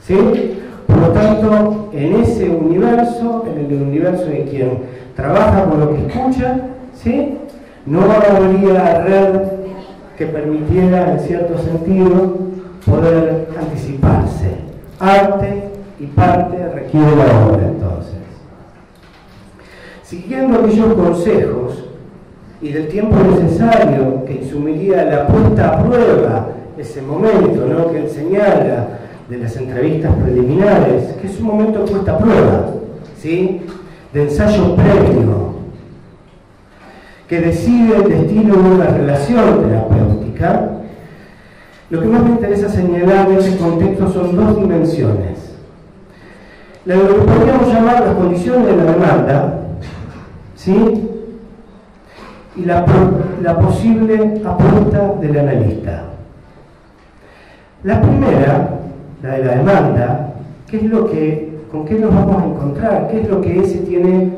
¿sí? Por lo tanto, en ese universo, en el universo de quien trabaja con lo que escucha, ¿sí?, no habría red que permitiera, en cierto sentido, poder anticiparse. Arte y parte requiere la obra, entonces. Siguiendo aquellos consejos y del tiempo necesario que insumiría la puesta a prueba, ese momento, ¿no?, que él señala de las entrevistas preliminares, que es un momento de puesta a prueba, ¿sí?, de ensayo previo, que decide el destino de una relación terapéutica. Lo que más me interesa señalar en este contexto son dos dimensiones. La de lo que podríamos llamar las condiciones de la demanda, ¿sí?, y la posible apuesta del analista. La primera, la de la demanda, ¿con qué nos vamos a encontrar? ¿Qué es lo que ese tiene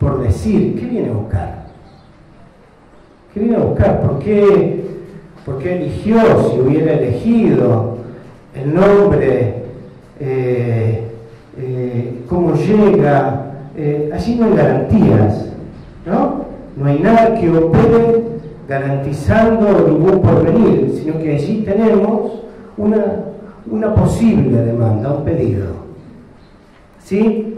por decir? ¿Qué viene a buscar? ¿Qué viene a buscar? ¿Por qué eligió, si hubiera elegido, el nombre? ¿Cómo llega? Allí no hay garantías, ¿no? No hay nada que opere garantizando ningún porvenir, sino que allí tenemos una posible demanda, un pedido. ¿Sí?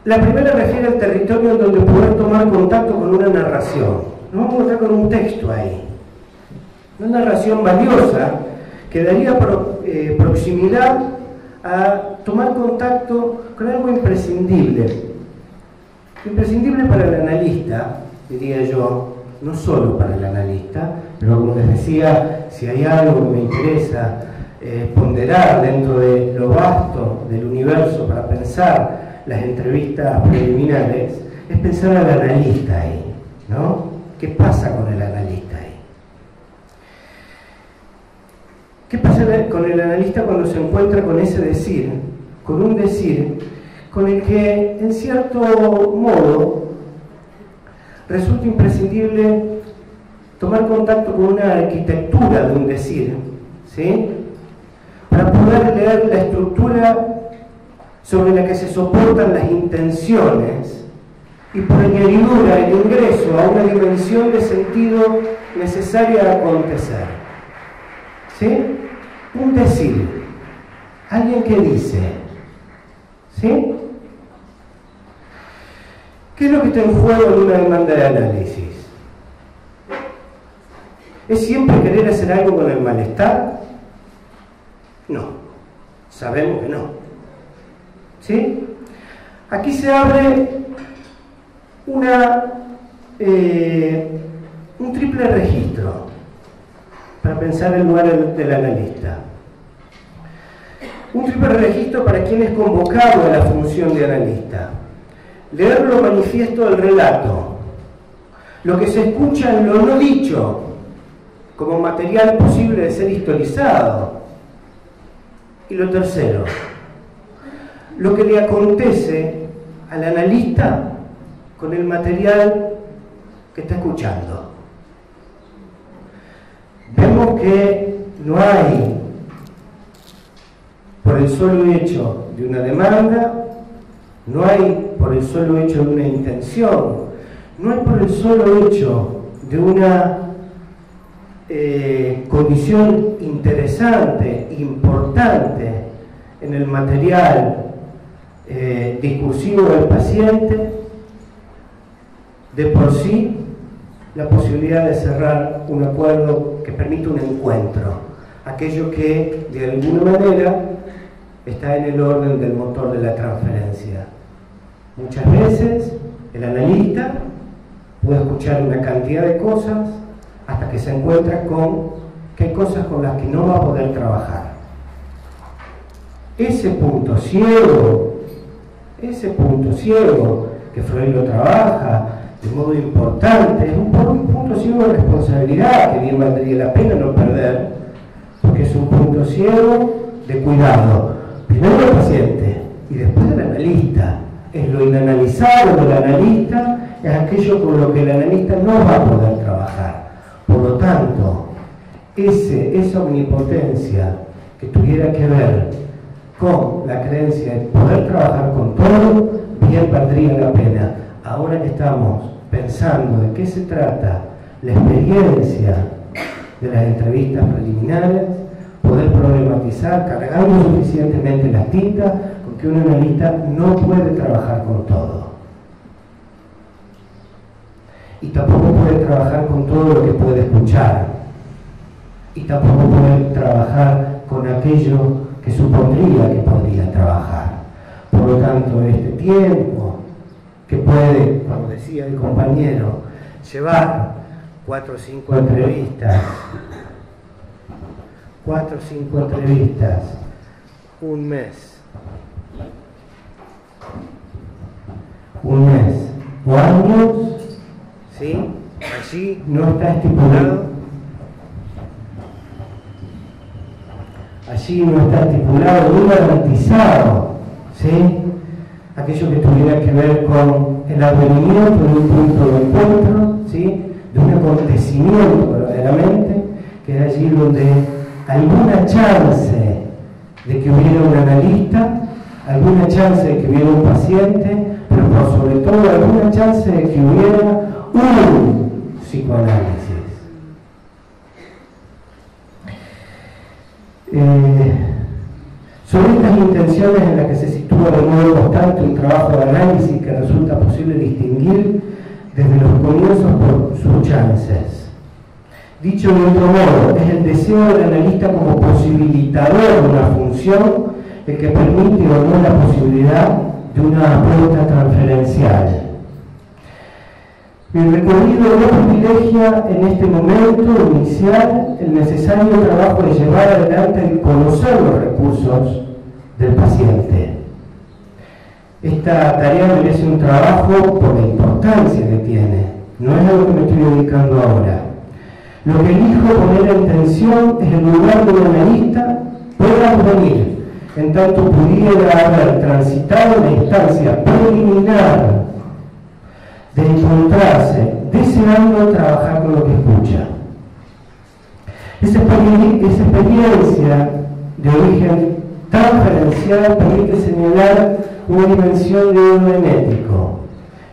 La primera refiere al territorio en donde poder tomar contacto con una narración. Nos vamos a encontrar con un texto ahí. Una narración valiosa que daría proximidad a tomar contacto con algo imprescindible. Imprescindible para el analista, diría yo, no solo para el analista, pero como les decía, si hay algo que me interesa ponderar dentro de lo vasto del universo para pensar las entrevistas preliminares, es pensar al analista ahí, ¿no? ¿Qué pasa con el analista ahí? ¿Qué pasa con el analista cuando se encuentra con ese decir, con un decir con el que, en cierto modo, resulta imprescindible tomar contacto con una arquitectura de un decir, ¿sí?, para poder leer la estructura sobre la que se soportan las intenciones y por añadidura el ingreso a una dimensión de sentido necesaria a acontecer? ¿Sí? Un decir, alguien que dice, ¿sí? ¿Qué es lo que está en juego en una demanda de análisis? ¿Es siempre querer hacer algo con el malestar? No, sabemos que no. ¿Sí? Aquí se abre un triple registro para pensar el lugar del analista. Un triple registro para quien es convocado a la función de analista. Leer lo manifiesto del relato, lo que se escucha en lo no dicho, como material posible de ser historizado. Y lo tercero, lo que le acontece al analista con el material que está escuchando. Vemos que no hay, por el solo hecho de una demanda, no hay por el solo hecho de una intención, no hay por el solo hecho de una condición interesante, importante en el material discursivo del paciente, de por sí la posibilidad de cerrar un acuerdo que permita un encuentro, aquello que de alguna manera está en el orden del motor de la transferencia. Muchas veces el analista puede escuchar una cantidad de cosas hasta que se encuentra con que hay cosas con las que no va a poder trabajar. Ese punto ciego que Freud lo trabaja de modo importante, es un punto ciego de responsabilidad que bien valdría la pena no perder, porque es un punto ciego de cuidado, primero del paciente y después del analista. Es lo inanalizado del analista, es aquello con lo que el analista no va a poder trabajar. Por lo tanto, esa omnipotencia que tuviera que ver con la creencia de poder trabajar con todo, bien valdría la pena. Ahora que estamos pensando de qué se trata la experiencia de las entrevistas preliminares, poder problematizar cargando suficientemente las tintas con que un analista no puede trabajar con todo. Y tampoco puede trabajar con todo lo que puede escuchar. Y tampoco puede trabajar con aquello que supondría que podría trabajar. Por lo tanto, este tiempo que puede, como decía el compañero, llevar 4 o 5 entrevistas, un mes o años, ¿sí? Allí no está estipulado, ni garantizado, ¿sí? Aquello que tuviera que ver con el advenimiento de un punto de encuentro, ¿sí? De un acontecimiento verdaderamente, que era allí donde alguna chance de que hubiera un analista, alguna chance de que hubiera un paciente, pero por sobre todo alguna chance de que hubiera un psicoanálisis. Sobre estas intenciones en las que se sitúa de modo constante un trabajo de análisis que resulta posible distinguir desde los comienzos por sus chances. Dicho de otro modo, es el deseo del analista como posibilitador de una función el que permite o no la posibilidad de una apuesta transferencial. El recorrido no privilegia en este momento inicial el necesario trabajo de llevar adelante y conocer los recursos del paciente. Esta tarea merece un trabajo por la importancia que tiene, no es a lo que me estoy dedicando ahora. Lo que elijo poner en tensión es el lugar del analista pueda venir, en tanto pudiera haber transitado la instancia preliminar de encontrarse deseando trabajar con lo que escucha. Esa experiencia de origen transferencial permite señalar una dimensión de orden ético.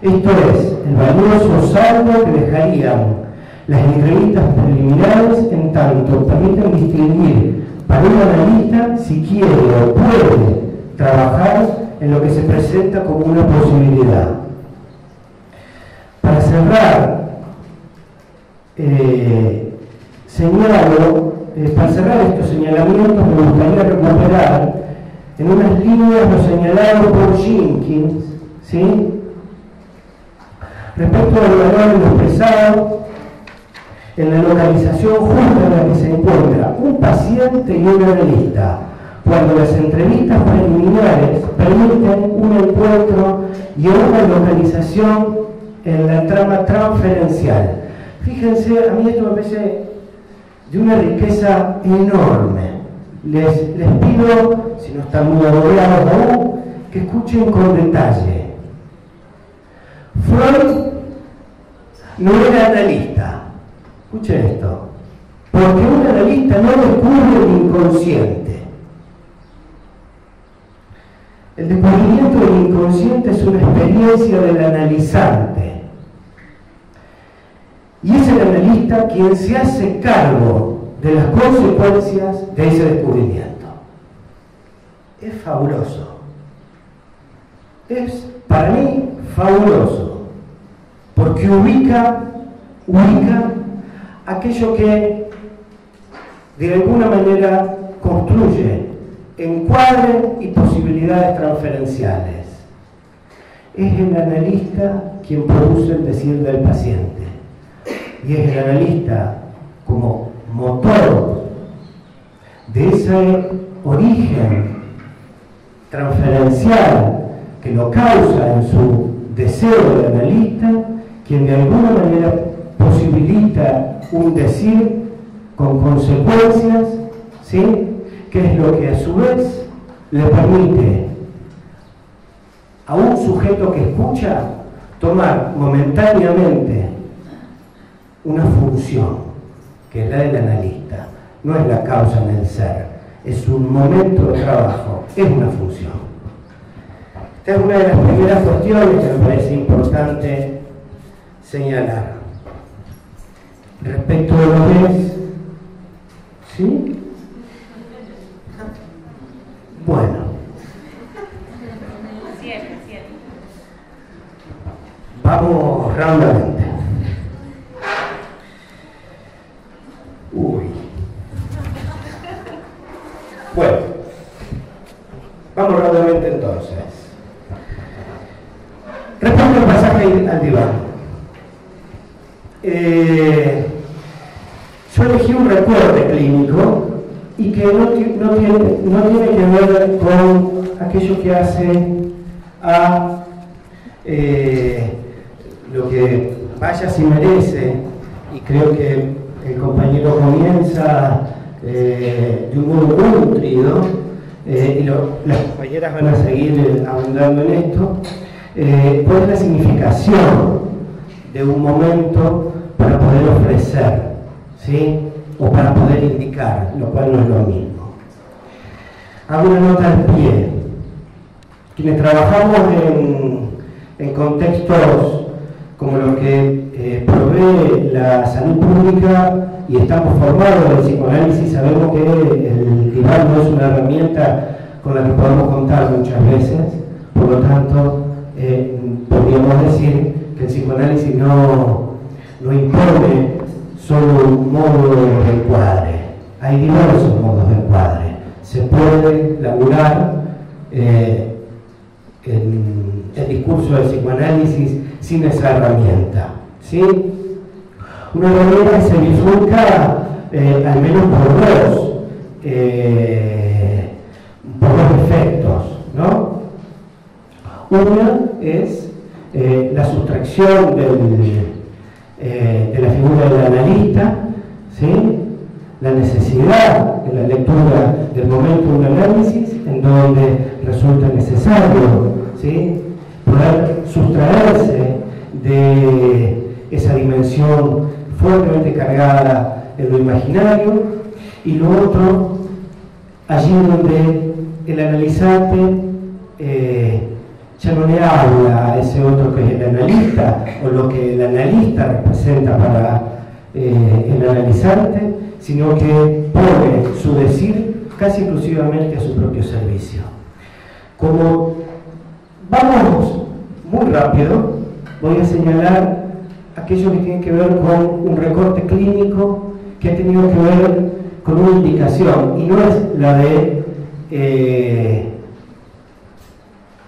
Esto es, el valioso saldo que dejarían las entrevistas preliminares en tanto permiten distinguir para un analista si quiere o puede trabajar en lo que se presenta como una posibilidad. Para cerrar, para cerrar estos señalamientos me gustaría recuperar en unas líneas lo señalado por Jenkins, ¿sí? Respecto al valor de lo expresado en la localización justa en la que se encuentra un paciente y un analista, cuando las entrevistas preliminares permiten un encuentro y una localización en la trama transferencial. Fíjense, a mí esto me parece de una riqueza enorme. Les pido si no están muy agobiados aún, que escuchen con detalle. Freud no era analista. Escuchen esto. Porque un analista no descubre el inconsciente. El descubrimiento del inconsciente es una experiencia del analizante. Y es el analista quien se hace cargo de las consecuencias de ese descubrimiento. Es fabuloso. Es, para mí, fabuloso. Porque ubica aquello que de alguna manera construye encuadre y posibilidades transferenciales. Es el analista quien produce el decir del paciente. Y es el analista como motor de ese origen transferencial que lo causa en su deseo del analista, quien de alguna manera posibilita un decir con consecuencias, ¿sí? Que es lo que a su vez le permite a un sujeto que escucha tomar momentáneamente una función, que es la del analista. No es la causa en el ser, es un momento de trabajo, es una función. Esta es una de las primeras cuestiones que me parece importante señalar. Respecto de lo que es, ¿sí? Bueno. Vamos rápidamente. Bueno. Vamos rápidamente entonces. Respecto al pasaje al diván. Yo elegí un recorte clínico y que no tiene que ver con aquello que hace a lo que vaya si merece, y creo que el compañero comienza de un modo muy nutrido, y las compañeras van a seguir abundando en esto, cuál es la significación de un momento para poder ofrecer, ¿sí? O para poder indicar, lo cual no es lo mismo. Hago una nota al pie. Quienes trabajamos en contextos como los que provee la salud pública y estamos formados en el psicoanálisis, sabemos que el diván no es una herramienta con la que podemos contar muchas veces, por lo tanto, podríamos decir que el psicoanálisis no impone solo un modo de encuadre. Hay diversos modos de encuadre. Se puede laburar el discurso del psicoanálisis sin esa herramienta, ¿sí? Una herramienta que se bifurca al menos por dos efectos, ¿no? Una es la sustracción de la figura del analista, ¿sí? La necesidad de la lectura del momento de un análisis, en donde resulta necesario, ¿sí? Poder sustraerse de esa dimensión fuertemente cargada en lo imaginario, y lo otro, allí donde el analizante ya no le habla a ese otro que es el analista, o lo que el analista representa para el analizante, sino que pone su decir casi exclusivamente a su propio servicio. Como vamos muy rápido, voy a señalar aquello que tiene que ver con un recorte clínico que ha tenido que ver con una indicación, y no es la de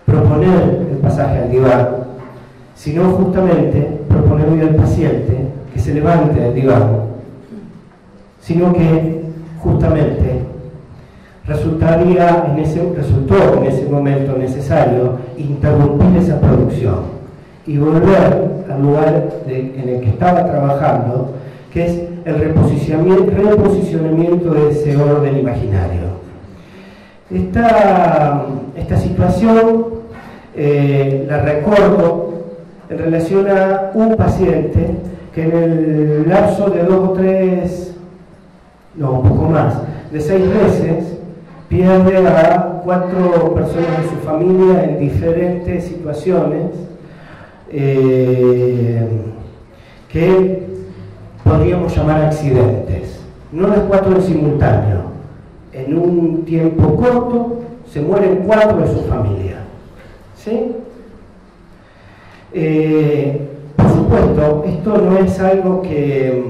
proponer el pasaje al diván, sino justamente proponerle al paciente que se levante del diván, sino que justamente resultó en ese momento necesario interrumpir esa producción y volver al lugar en el que estaba trabajando, que es el reposicionamiento de ese orden imaginario. Esta situación la recuerdo en relación a un paciente que en el lapso de 2 o 3, no, un poco más, de 6 meses, pierde a 4 personas de su familia en diferentes situaciones que podríamos llamar accidentes. No las 4 en simultáneo. En un tiempo corto se mueren 4 de su familia. ¿Sí? Por supuesto, esto no es algo que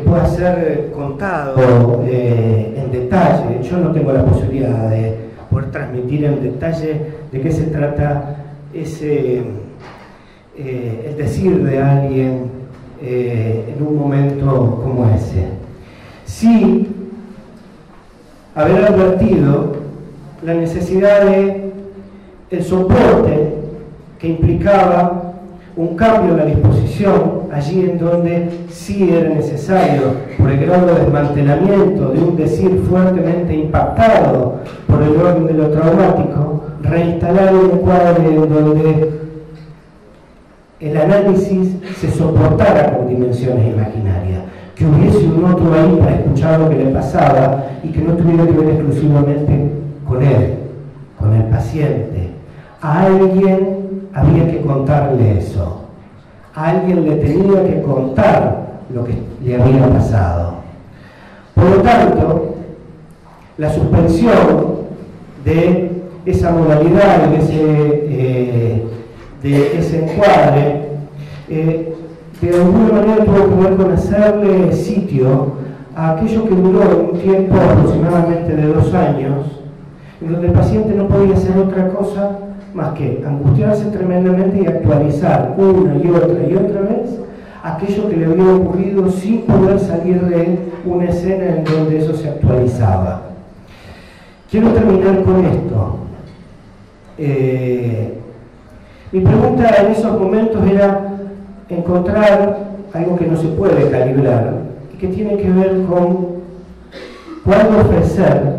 pueda ser contado en detalle. Yo no tengo la posibilidad de poder transmitir en detalle de qué se trata el decir de alguien en un momento como ese. Sí, haber advertido la necesidad de el soporte que implicaba un cambio en la disposición allí en donde sí era necesario, por el grado de desmantelamiento de un decir fuertemente impactado por el orden de lo traumático, reinstalar un cuadro en donde el análisis se soportara con dimensiones imaginarias, que hubiese un otro ahí para escuchar lo que le pasaba y que no tuviera que ver exclusivamente con él, con el paciente. A alguien había que contarle eso, a alguien le tenía que contar lo que le había pasado. Por lo tanto, la suspensión de esa modalidad, de ese encuadre, de alguna manera tuvo que ver con hacerle sitio a aquello que duró un tiempo aproximadamente de 2 años, en donde el paciente no podía hacer otra cosa más que angustiarse tremendamente y actualizar una y otra vez aquello que le había ocurrido sin poder salir de una escena en donde eso se actualizaba. Quiero terminar con esto. Mi pregunta en esos momentos era encontrar algo que no se puede calibrar y que tiene que ver con cuándo ofrecer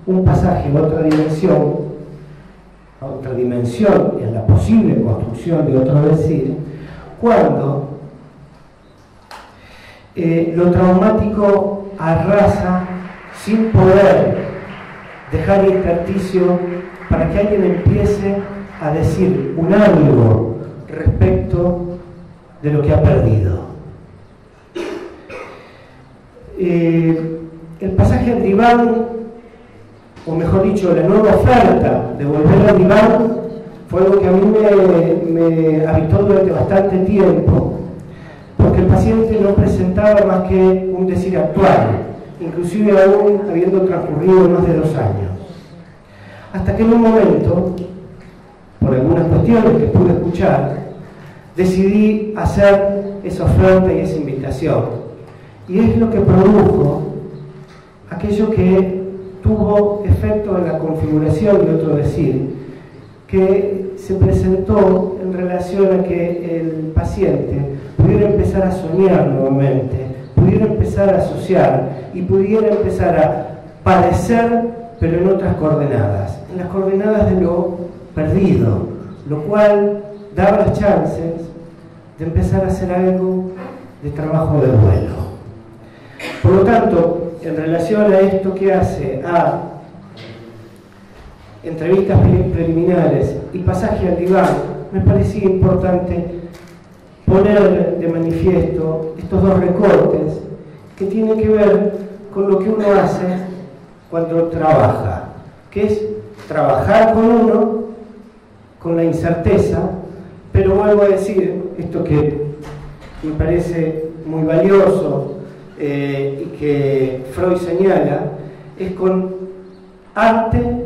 un pasaje a otra dimensión en la posible construcción de otro decir, cuando lo traumático arrasa sin poder dejar intersticio para que alguien empiece a decir un algo respecto de lo que ha perdido. El pasaje al diván, o mejor dicho, la nueva oferta de volver al diván, fue algo que a mí me habitó durante bastante tiempo, porque el paciente no presentaba más que un decir actual, inclusive aún habiendo transcurrido más de 2 años. Hasta que en un momento, por algunas cuestiones que pude escuchar, decidí hacer esa oferta y esa invitación. Y es lo que produjo aquello que tuvo efecto en la configuración de otro decir, que se presentó en relación a que el paciente pudiera empezar a soñar nuevamente, pudiera empezar a asociar y pudiera empezar a padecer, pero en otras coordenadas, en las coordenadas de lo perdido, lo cual daba las chances de empezar a hacer algo de trabajo de duelo. Por lo tanto, en relación a esto que hace a entrevistas preliminares y pasaje al diván, me parecía importante poner de manifiesto estos 2 recortes que tienen que ver con lo que uno hace cuando trabaja, que es trabajar con uno, con la incerteza, pero vuelvo a decir esto que me parece muy valioso y que Freud señala, es con arte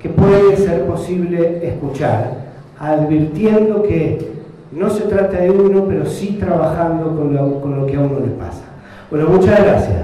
que puede ser posible escuchar, advirtiendo que no se trata de uno, pero sí trabajando con lo que a uno le pasa. Bueno, muchas gracias.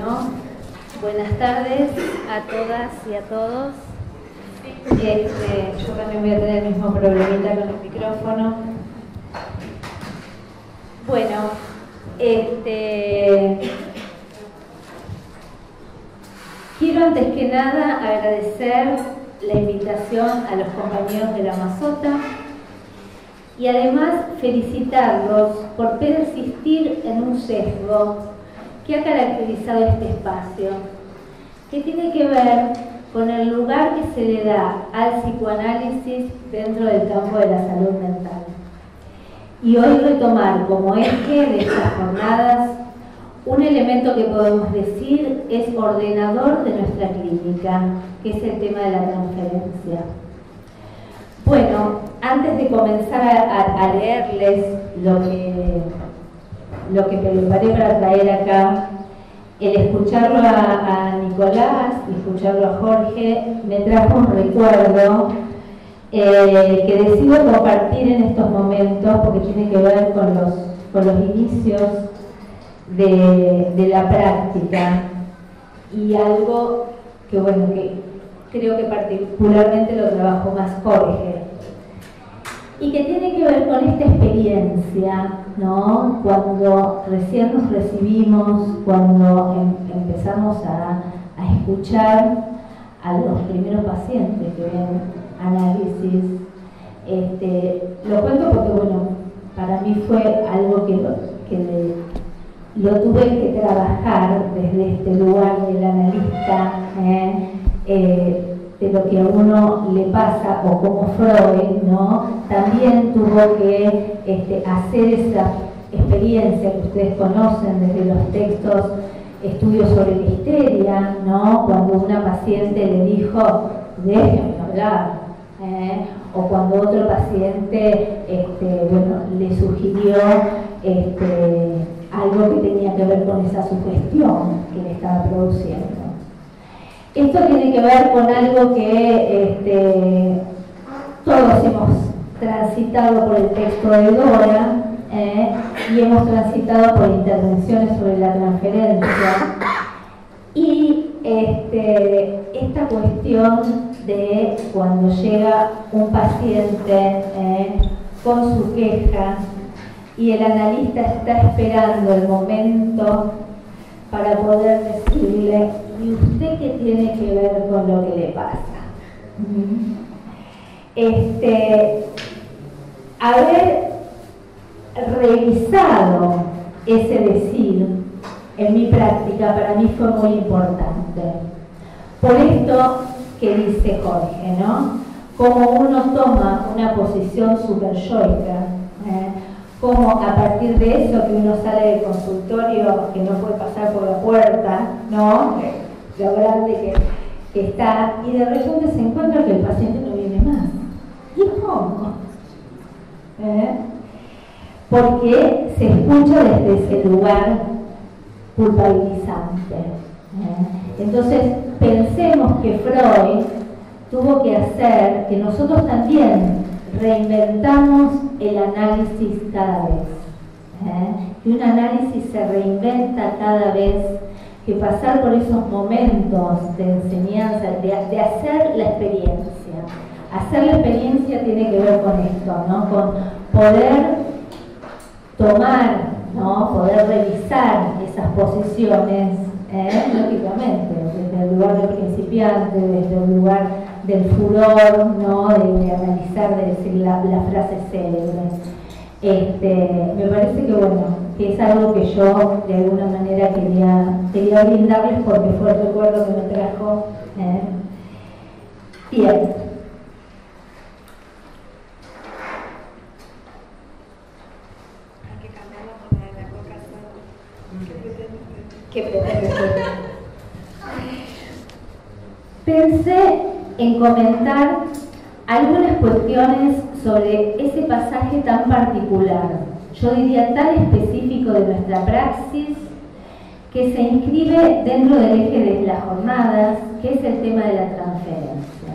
Bueno, buenas tardes a todas y a todos. Yo también voy a tener el mismo problemita con el micrófono. Bueno, quiero antes que nada agradecer la invitación a los compañeros de la Mazota y además felicitarlos por persistir en un sesgo que ha caracterizado este espacio, que tiene que ver con el lugar que se le da al psicoanálisis dentro del campo de la salud mental. Y hoy retomar como eje de estas jornadas un elemento que podemos decir es ordenador de nuestra clínica, que es el tema de la transferencia. Bueno, antes de comenzar a leerles lo que preparé para traer acá, el escucharlo a Nicolás y escucharlo a Jorge me trajo un recuerdo que decido compartir en estos momentos porque tiene que ver con los inicios de la práctica y algo que, bueno, que creo que particularmente lo trabajó más Jorge y que tiene que ver con esta experiencia, ¿no? Cuando recién nos recibimos, cuando empezamos a escuchar a los primeros pacientes que ven análisis. Lo cuento porque, bueno, para mí fue algo que lo tuve que trabajar desde este lugar del analista, de lo que a uno le pasa, o como Freud, ¿no? También tuvo que hacer esa experiencia que ustedes conocen desde los textos, estudios sobre la histeria, ¿no? Cuando una paciente le dijo, déjenme hablar, o cuando otro paciente bueno, le sugirió algo que tenía que ver con esa sugestión que le estaba produciendo. Esto tiene que ver con algo que todos hemos transitado por el texto de Dora y hemos transitado por intervenciones sobre la transferencia y esta cuestión de cuando llega un paciente con su queja y el analista está esperando el momento para poder decirle, ¿y usted qué tiene que ver con lo que le pasa? Haber revisado ese decir en mi práctica para mí fue muy importante. Por esto que dice Jorge, ¿no? Como uno toma una posición superyoica, como a partir de eso que uno sale del consultorio, que no puede pasar por la puerta, ¿no? Lo grande que está, y de repente se encuentra que el paciente no viene más. ¿Y cómo? Porque se escucha desde ese lugar culpabilizante. Entonces, pensemos que Freud tuvo que hacer que nosotros también reinventamos el análisis cada vez. Que un análisis se reinventa cada vez, que pasar por esos momentos de enseñanza, de hacer la experiencia. Hacer la experiencia tiene que ver con esto, ¿no? Con poder tomar, ¿no? Poder revisar esas posiciones, lógicamente, desde el lugar del principiante, desde el lugar del furor, ¿no? De analizar, de decir la frase célebre. Me parece que, bueno, que es algo que yo de alguna manera quería brindarles porque fue el recuerdo que me trajo. Bien. ¿Qué pretende? Pensé en comentar algunas cuestiones sobre ese pasaje tan particular, yo diría tan específico de nuestra praxis, que se inscribe dentro del eje de las jornadas, que es el tema de la transferencia.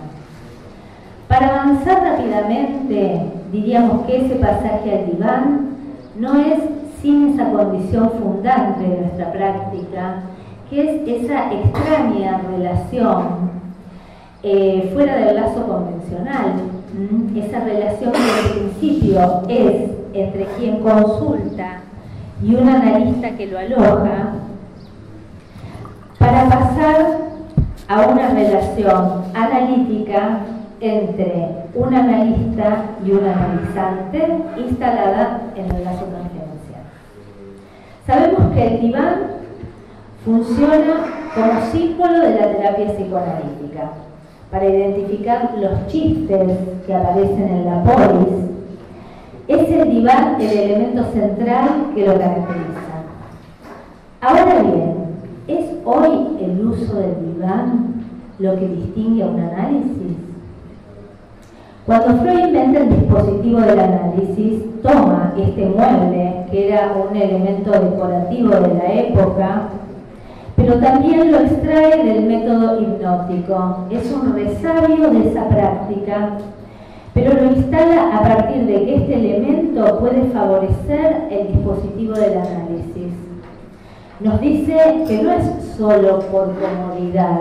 Para avanzar rápidamente, diríamos que ese pasaje al diván no es sin esa condición fundante de nuestra práctica, que es esa extraña relación fuera del lazo convencional, esa relación que en principio es entre quien consulta y un analista que lo aloja, para pasar a una relación analítica entre un analista y un analizante instalada en el lazo transferencial. Sabemos que el diván funciona como símbolo de la terapia psicoanalítica para identificar los chistes que aparecen en la polis. Es el diván el elemento central que lo caracteriza. Ahora bien, ¿es hoy el uso del diván lo que distingue a un análisis? Cuando Freud inventa el dispositivo del análisis, toma este mueble, que era un elemento decorativo de la época, pero también lo extrae del método hipnótico. Es un resabio de esa práctica, pero lo instala a partir de que este elemento puede favorecer el dispositivo del análisis. Nos dice que no es solo por comodidad,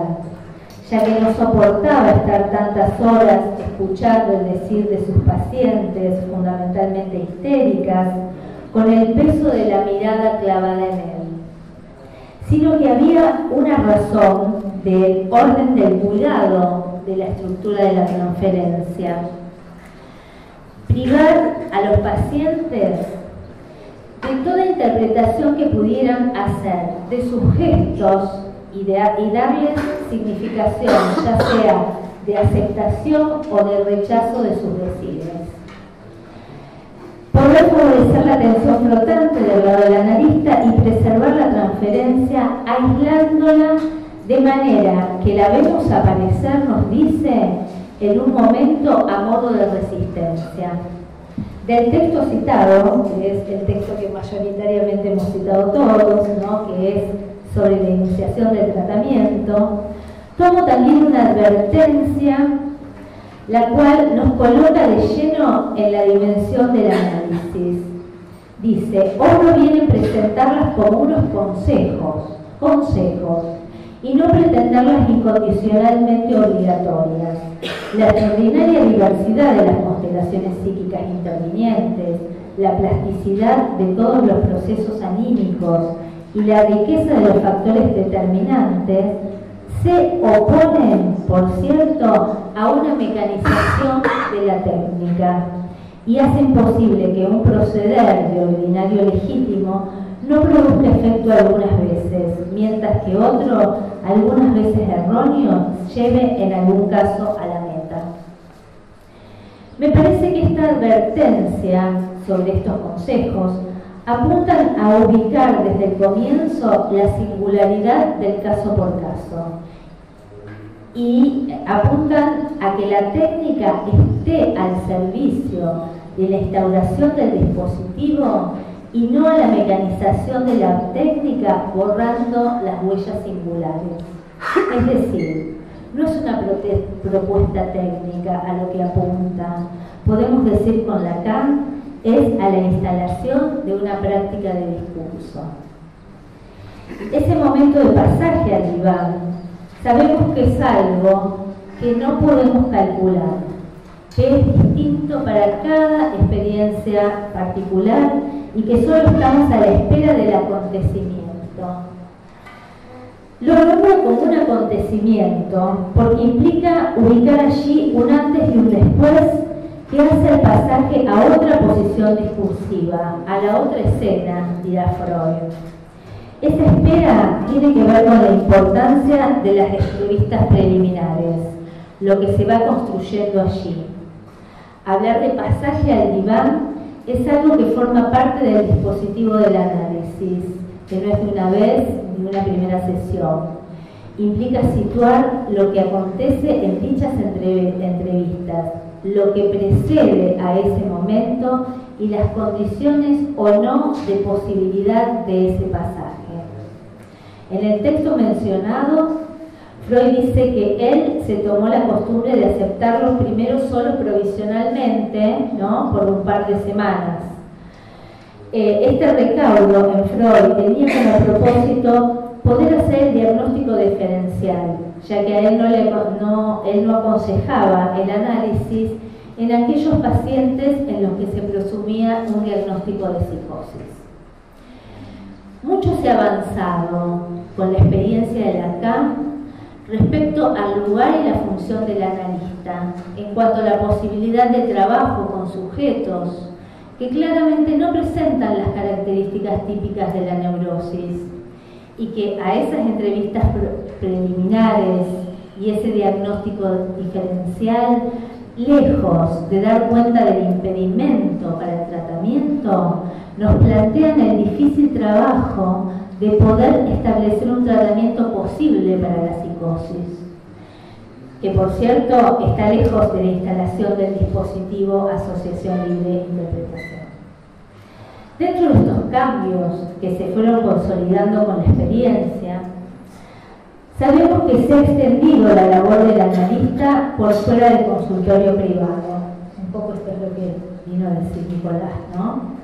ya que no soportaba estar tantas horas escuchando el decir de sus pacientes, fundamentalmente histéricas, con el peso de la mirada clavada en él, sino que había una razón del orden del cuidado de la estructura de la transferencia. Privar a los pacientes de toda interpretación que pudieran hacer de sus gestos y darles significación, ya sea de aceptación o de rechazo de sus decires. Poder favorecer la atención flotante del lado del analista y preservar la transferencia aislándola de manera que la vemos aparecer, nos dice, en un momento a modo de resistencia. Del texto citado, que es el texto que mayoritariamente hemos citado todos, ¿no?, que es sobre la iniciación del tratamiento, tomo también una advertencia, la cual nos coloca de lleno en la dimensión del análisis. Dice, hoy no vienen presentarlas como unos consejos, y no pretenderlas incondicionalmente obligatorias. La extraordinaria diversidad de las constelaciones psíquicas intervinientes, la plasticidad de todos los procesos anímicos y la riqueza de los factores determinantes se oponen, por cierto, a una mecanización de la técnica y hacen posible que un proceder de ordinario legítimo no produzca efecto algunas veces, mientras que otro, algunas veces erróneo, lleve en algún caso a la meta. Me parece que esta advertencia sobre estos consejos apuntan a ubicar desde el comienzo la singularidad del caso por caso y apuntan a que la técnica esté al servicio de la instauración del dispositivo y no a la mecanización de la técnica borrando las huellas singulares. Es decir, no es una propuesta técnica a lo que apunta, podemos decir con Lacan, es a la instalación de una práctica de discurso. Ese momento de pasaje al diván, sabemos que es algo que no podemos calcular, que es distinto para cada experiencia particular y que solo estamos a la espera del acontecimiento. Lo nombro como un acontecimiento porque implica ubicar allí un antes y un después que hace el pasaje a otra posición discursiva, a la otra escena, dirá Freud. Esa espera tiene que ver con la importancia de las entrevistas preliminares, lo que se va construyendo allí. Hablar de pasaje al diván es algo que forma parte del dispositivo del análisis, que no es de una vez ni una primera sesión. Implica situar lo que acontece en dichas entrevistas, lo que precede a ese momento y las condiciones o no de posibilidad de ese pasaje. En el texto mencionado, Freud dice que él se tomó la costumbre de aceptarlos primero solo provisionalmente, ¿no?, por un par de semanas. Este recaudo en Freud tenía como propósito poder hacer el diagnóstico diferencial, ya que a él él no aconsejaba el análisis en aquellos pacientes en los que se presumía un diagnóstico de psicosis. Mucho se ha avanzado con la experiencia de Lacan respecto al lugar y la función del analista, en cuanto a la posibilidad de trabajo con sujetos que claramente no presentan las características típicas de la neurosis y que a esas entrevistas preliminares y ese diagnóstico diferencial, lejos de dar cuenta del impedimento para el tratamiento, nos plantean el difícil trabajo de poder establecer un tratamiento posible para la psicosis, que por cierto está lejos de la instalación del dispositivo asociación libre-interpretación. Dentro de estos cambios que se fueron consolidando con la experiencia, sabemos que se ha extendido la labor del analista por fuera del consultorio privado. Un poco esto es lo que vino a decir Nicolás, ¿no?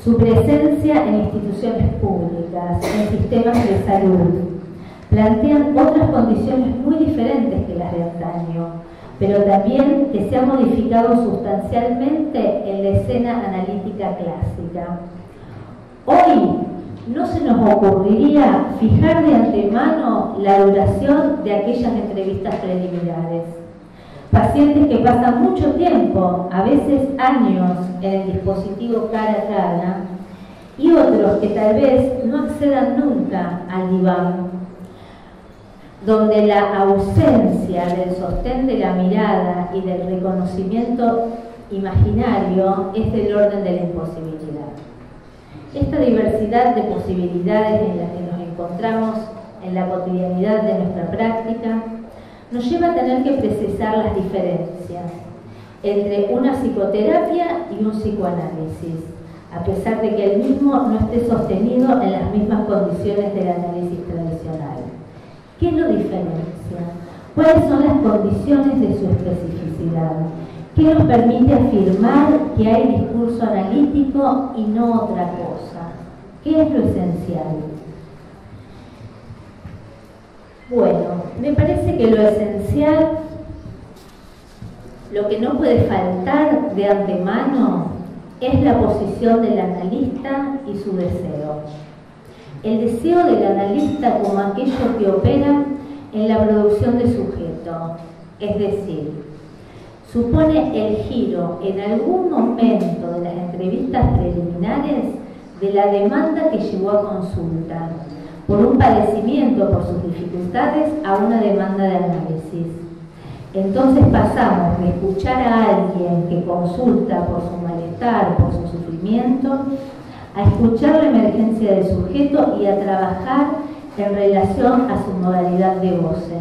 Su presencia en instituciones públicas, en sistemas de salud, plantean otras condiciones muy diferentes que las de antaño, pero también que se ha modificado sustancialmente en la escena analítica clásica. Hoy no se nos ocurriría fijar de antemano la duración de aquellas entrevistas preliminares. Pacientes que pasan mucho tiempo, a veces años, en el dispositivo cara a cara, y otros que tal vez no accedan nunca al diván, donde la ausencia del sostén de la mirada y del reconocimiento imaginario es del orden de la imposibilidad. Esta diversidad de posibilidades en las que nos encontramos en la cotidianidad de nuestra práctica nos lleva a tener que precisar las diferencias entre una psicoterapia y un psicoanálisis, a pesar de que el mismo no esté sostenido en las mismas condiciones del análisis tradicional. ¿Qué lo diferencia? ¿Cuáles son las condiciones de su especificidad? ¿Qué nos permite afirmar que hay discurso analítico y no otra cosa? ¿Qué es lo esencial? Bueno, me parece que lo esencial, lo que no puede faltar de antemano, es la posición del analista y su deseo. El deseo del analista como aquello que opera en la producción de sujeto, es decir, supone el giro en algún momento de las entrevistas preliminares de la demanda que llevó a consulta, por un padecimiento, por sus dificultades, a una demanda de análisis. Entonces pasamos de escuchar a alguien que consulta por su malestar, por su sufrimiento, a escuchar la emergencia del sujeto y a trabajar en relación a su modalidad de goce.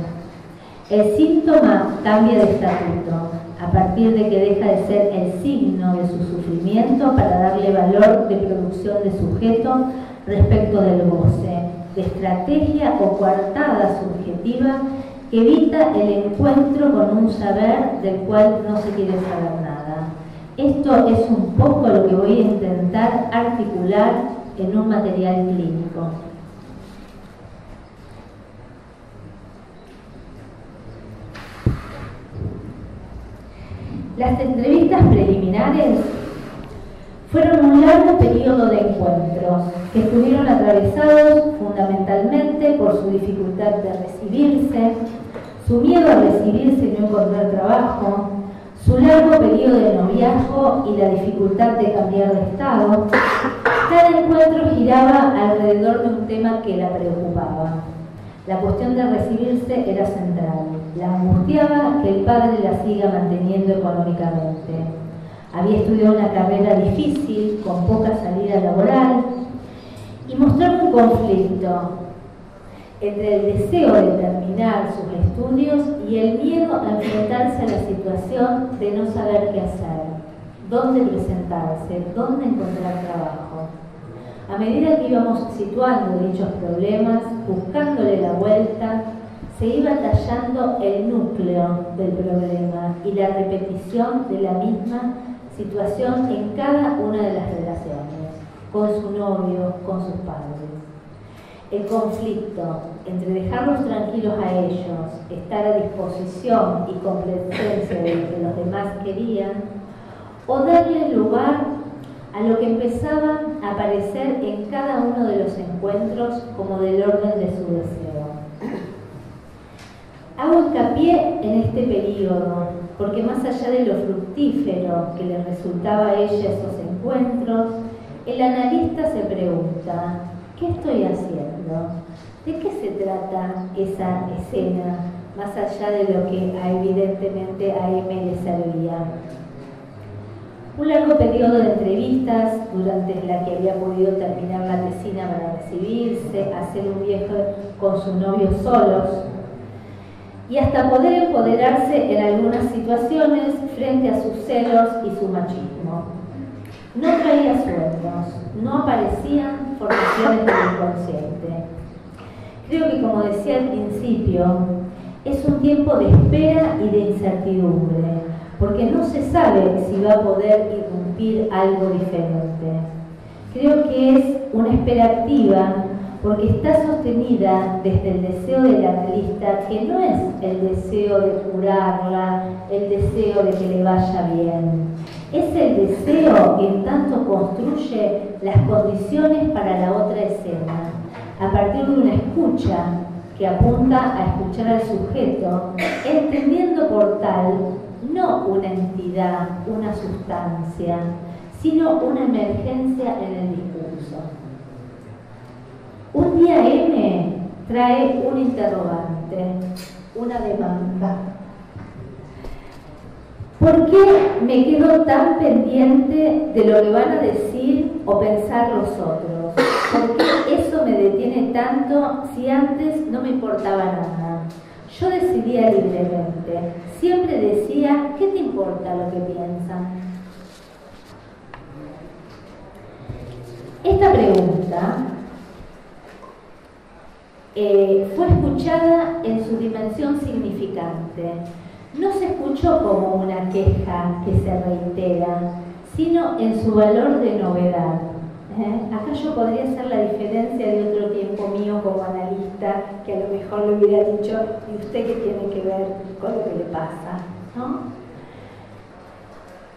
El síntoma cambia de estatuto, a partir de que deja de ser el signo de su sufrimiento para darle valor de producción de sujeto respecto del goce, de estrategia o coartada subjetiva que evita el encuentro con un saber del cual no se quiere saber nada. Esto es un poco lo que voy a intentar articular en un material clínico. Las entrevistas preliminares fueron un largo periodo de encuentros que estuvieron atravesados fundamentalmente por su dificultad de recibirse, su miedo a recibirse y no encontrar trabajo, su largo periodo de noviazgo y la dificultad de cambiar de estado. Cada encuentro giraba alrededor de un tema que la preocupaba. La cuestión de recibirse era central. La angustiaba que el padre la siga manteniendo económicamente. Había estudiado una carrera difícil, con poca salida laboral, y mostraba un conflicto entre el deseo de terminar sus estudios y el miedo a enfrentarse a la situación de no saber qué hacer, dónde presentarse, dónde encontrar trabajo. A medida que íbamos situando dichos problemas, buscándole la vuelta, se iba tallando el núcleo del problema y la repetición de la misma situación en cada una de las relaciones, con su novio, con sus padres. El conflicto entre dejarlos tranquilos a ellos, estar a disposición y complacencia de lo que los demás querían, o darle lugar a lo que empezaba a aparecer en cada uno de los encuentros como del orden de su deseo. Hago hincapié en este periodo, porque más allá de lo fructífero que le resultaba a ella esos encuentros, el analista se pregunta: ¿qué estoy haciendo? ¿De qué se trata esa escena, más allá de lo que evidentemente a M le servía? Un largo periodo de entrevistas, durante la que había podido terminar la tesina para recibirse, hacer un viaje con su novio solos, y hasta poder empoderarse en algunas situaciones frente a sus celos y su machismo. No traía sueños, no aparecían formaciones del inconsciente. Creo que, como decía al principio, es un tiempo de espera y de incertidumbre, porque no se sabe si va a poder irrumpir algo diferente. Creo que es una espera activa, porque está sostenida desde el deseo del analista, que no es el deseo de curarla, el deseo de que le vaya bien. Es el deseo que en tanto construye las condiciones para la otra escena, a partir de una escucha que apunta a escuchar al sujeto, entendiendo por tal no una entidad, una sustancia, sino una emergencia en el discurso. Un día M trae un interrogante, una demanda. ¿Por qué me quedo tan pendiente de lo que van a decir o pensar los otros? ¿Por qué eso me detiene tanto si antes no me importaba nada? Yo decidía libremente. Siempre decía: ¿qué te importa lo que piensan? Esta pregunta fue escuchada en su dimensión significante. No se escuchó como una queja que se reitera, sino en su valor de novedad. Acá yo podría hacer la diferencia de otro tiempo mío como analista, que a lo mejor le hubiera dicho: ¿y usted qué tiene que ver con lo que le pasa? ¿No?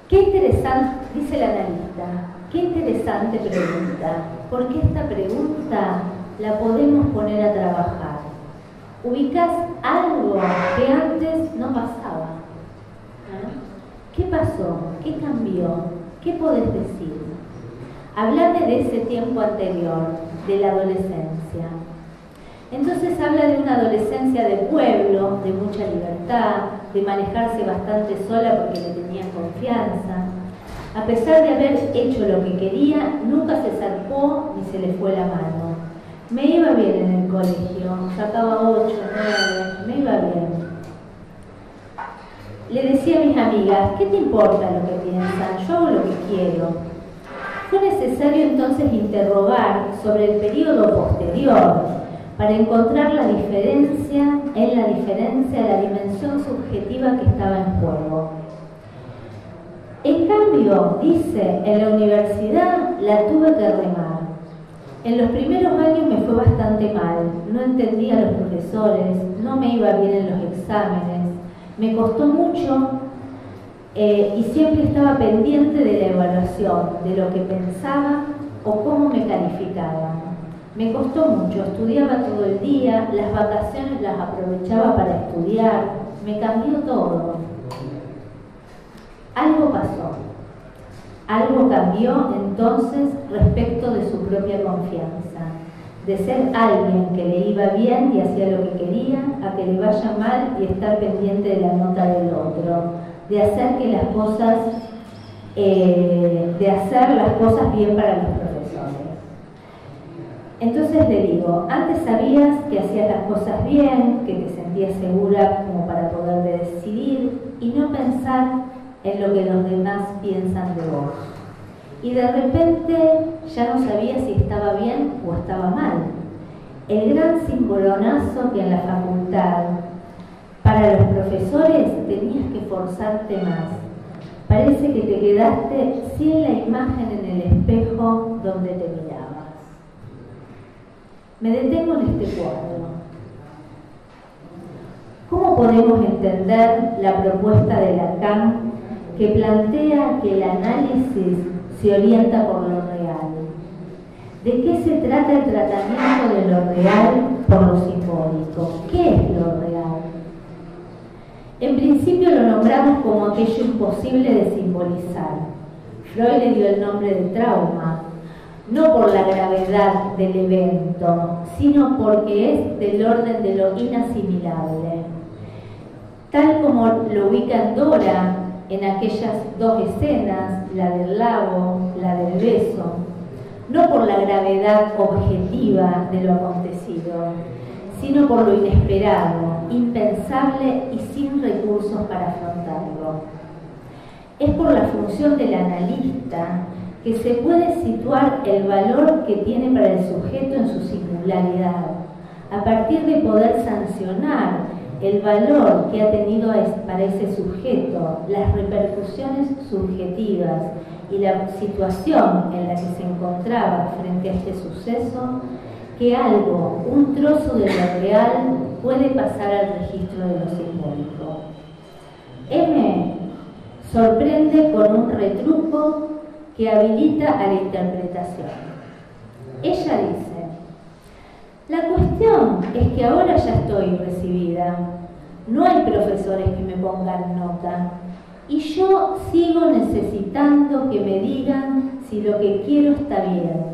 Qué interesante, dice el analista, qué interesante pregunta, porque esta pregunta la podemos poner a trabajar. Ubicás algo que antes no pasaba. ¿Qué pasó? ¿Qué cambió? ¿Qué podés decir? Hablame de ese tiempo anterior, de la adolescencia. Entonces habla de una adolescencia de pueblo, de mucha libertad, de manejarse bastante sola porque le tenían confianza. A pesar de haber hecho lo que quería, nunca se zarpó ni se le fue la mano. Me iba bien en el colegio, sacaba 8, 9, me iba bien. Le decía a mis amigas: ¿qué te importa lo que piensan? Yo hago lo que quiero. Fue necesario entonces interrogar sobre el periodo posterior para encontrar la diferencia de la dimensión subjetiva que estaba en juego. En cambio, dice, en la universidad la tuve que remar. En los primeros años me fue bastante mal, no entendía a los profesores, no me iba bien en los exámenes, me costó mucho y siempre estaba pendiente de la evaluación, de lo que pensaba o cómo me calificaban. Me costó mucho, estudiaba todo el día, las vacaciones las aprovechaba para estudiar, me cambió todo. Algo pasó. Algo cambió entonces respecto de su propia confianza, de ser alguien que le iba bien y hacía lo que quería, a que le vaya mal y estar pendiente de la nota del otro, de hacer que las cosas, bien para los profesores. Entonces le digo: antes sabías que hacías las cosas bien, que te sentías segura como para poder decidir y no pensar en lo que los demás piensan de vos. Y de repente ya no sabía si estaba bien o estaba mal. El gran cimbronazo que en la facultad, para los profesores, tenías que forzarte más. Parece que te quedaste sin la imagen en el espejo donde te mirabas. Me detengo en este cuadro. ¿Cómo podemos entender la propuesta de Lacan que plantea que el análisis se orienta por lo real? ¿De qué se trata el tratamiento de lo real por lo simbólico? ¿Qué es lo real? En principio lo nombramos como aquello imposible de simbolizar. Freud le dio el nombre de trauma, no por la gravedad del evento, sino porque es del orden de lo inasimilable. Tal como lo ubica Dora en aquellas dos escenas, la del lago, la del beso, no por la gravedad objetiva de lo acontecido, sino por lo inesperado, impensable y sin recursos para afrontarlo. Es por la función del analista que se puede situar el valor que tiene para el sujeto en su singularidad, a partir de poder sancionar el valor que ha tenido para ese sujeto, las repercusiones subjetivas y la situación en la que se encontraba frente a este suceso, que algo, un trozo de lo real, puede pasar al registro de lo simbólico. M sorprende con un retruco que habilita a la interpretación. Ella dice: la cuestión es que ahora ya estoy recibida, no hay profesores que me pongan nota, y yo sigo necesitando que me digan si lo que quiero está bien,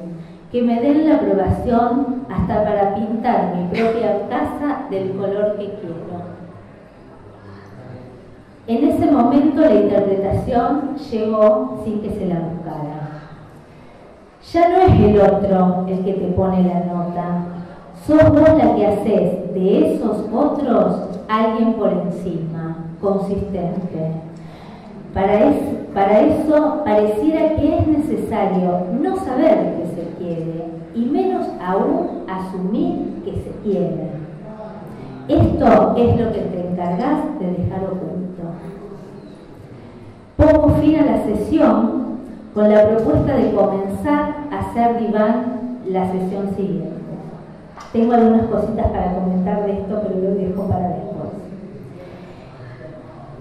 que me den la aprobación hasta para pintar mi propia casa del color que quiero. En ese momento la interpretación llegó sin que se la buscara. Ya no es el otro el que te pone la nota, sos vos la que haces de esos otros alguien por encima, consistente. Para eso pareciera que es necesario no saber que se quiere y menos aún asumir que se quiere. Esto es lo que te encargás de dejar oculto. Pongo fin a la sesión con la propuesta de comenzar a hacer diván la sesión siguiente. Tengo algunas cositas para comentar de esto, pero lo dejo para después.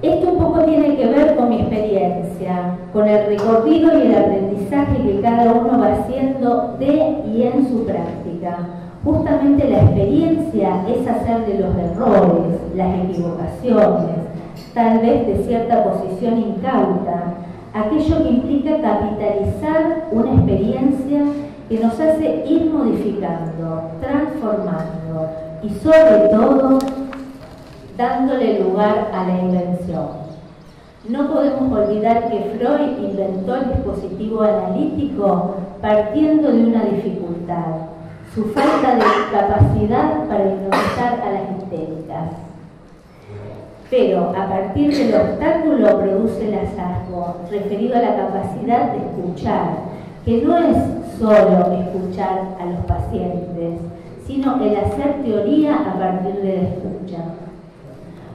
Esto un poco tiene que ver con mi experiencia, con el recorrido y el aprendizaje que cada uno va haciendo de y en su práctica. Justamente la experiencia es hacer de los errores, las equivocaciones, tal vez de cierta posición incauta, aquello que implica capitalizar una experiencia que nos hace ir modificando, transformando y sobre todo dándole lugar a la invención. No podemos olvidar que Freud inventó el dispositivo analítico partiendo de una dificultad, su falta de capacidad para hipnotizar a las histéricas. Pero a partir del obstáculo produce el hallazgo, referido a la capacidad de escuchar, que no es solo escuchar a los pacientes, sino el hacer teoría a partir de la escucha.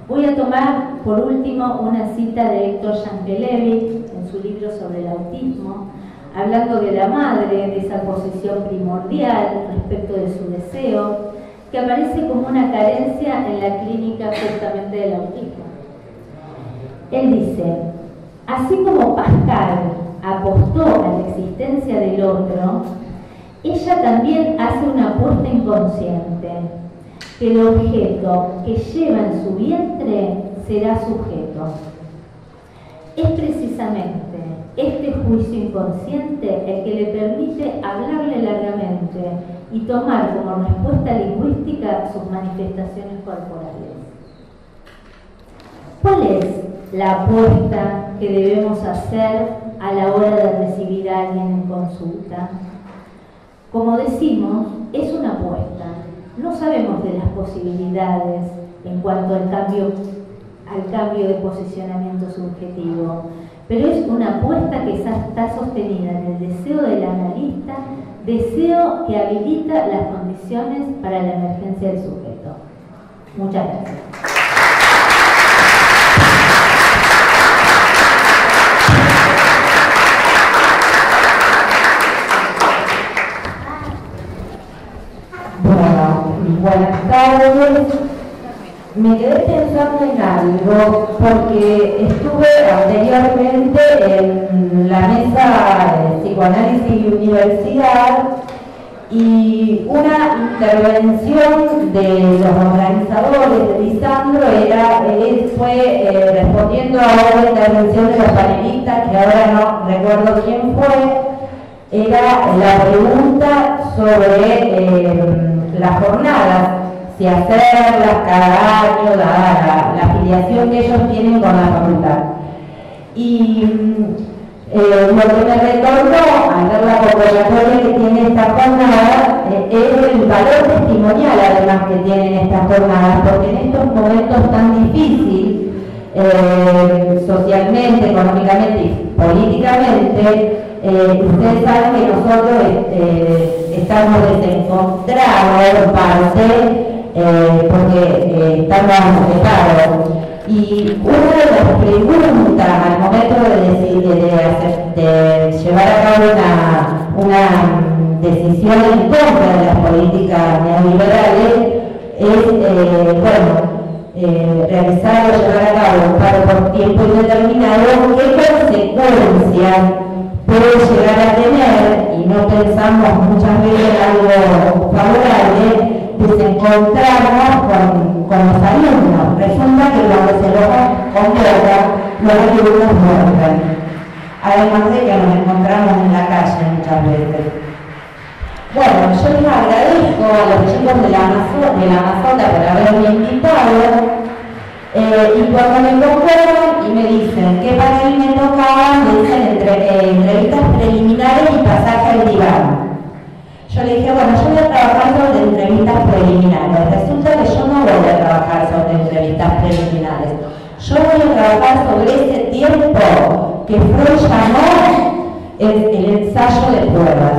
Voy a tomar por último una cita de Héctor Yankelevich en su libro sobre el autismo, hablando de la madre, de esa posición primordial respecto de su deseo, que aparece como una carencia en la clínica justamente del autismo. Él dice: así como Pascal apostó a la existencia del otro, ella también hace una apuesta inconsciente, que el objeto que lleva en su vientre será sujeto. Es precisamente este juicio inconsciente el que le permite hablarle largamente y tomar como respuesta lingüística sus manifestaciones corporales. ¿Cuál es la apuesta que debemos hacer a la hora de recibir a alguien en consulta? Como decimos, es una apuesta. No sabemos de las posibilidades en cuanto al cambio de posicionamiento subjetivo, pero es una apuesta que está sostenida en el deseo del analista, deseo que habilita las condiciones para la emergencia del sujeto. Muchas gracias. Bueno, Buenas tardes. Me quedé pensando en algo porque estuve anteriormente en la mesa de psicoanálisis y universidad y una intervención de los organizadores de Lisandro fue respondiendo a una intervención de los panelistas que ahora no recuerdo quién fue. Era la pregunta sobre las jornadas, si hacerlas cada año, la afiliación que ellos tienen con la facultad. Y lo que me retornó al ver la convocatoria que tiene esta jornada es el valor testimonial además que tienen estas jornadas, porque en estos momentos tan difíciles, socialmente, económicamente y políticamente, ustedes saben que nosotros estamos desencontrados, porque estamos afectados. Y una de las preguntas al momento de llevar a cabo una decisión en contra de las políticas neoliberales es realizar o llevar a cabo un paro por tiempo indeterminado, qué consecuencias puede llegar a tener, y no pensamos muchas veces en algo favorable, desencontrarnos con los alumnos. Resulta que cuando se los convoca, los alumnos muerden. Además de que nos encontramos en la calle muchas veces. Bueno, yo les agradezco a los chicos de la Amazona por haberme invitado. Y cuando me convocan y me dicen qué panel me tocaba, me dicen entrevistas preliminares y pasaje al diván. Yo le dije, bueno, yo voy a trabajar sobre entrevistas preliminares. Resulta que yo no voy a trabajar sobre entrevistas preliminares. Yo voy a trabajar sobre ese tiempo que Freud llamó el ensayo de pruebas.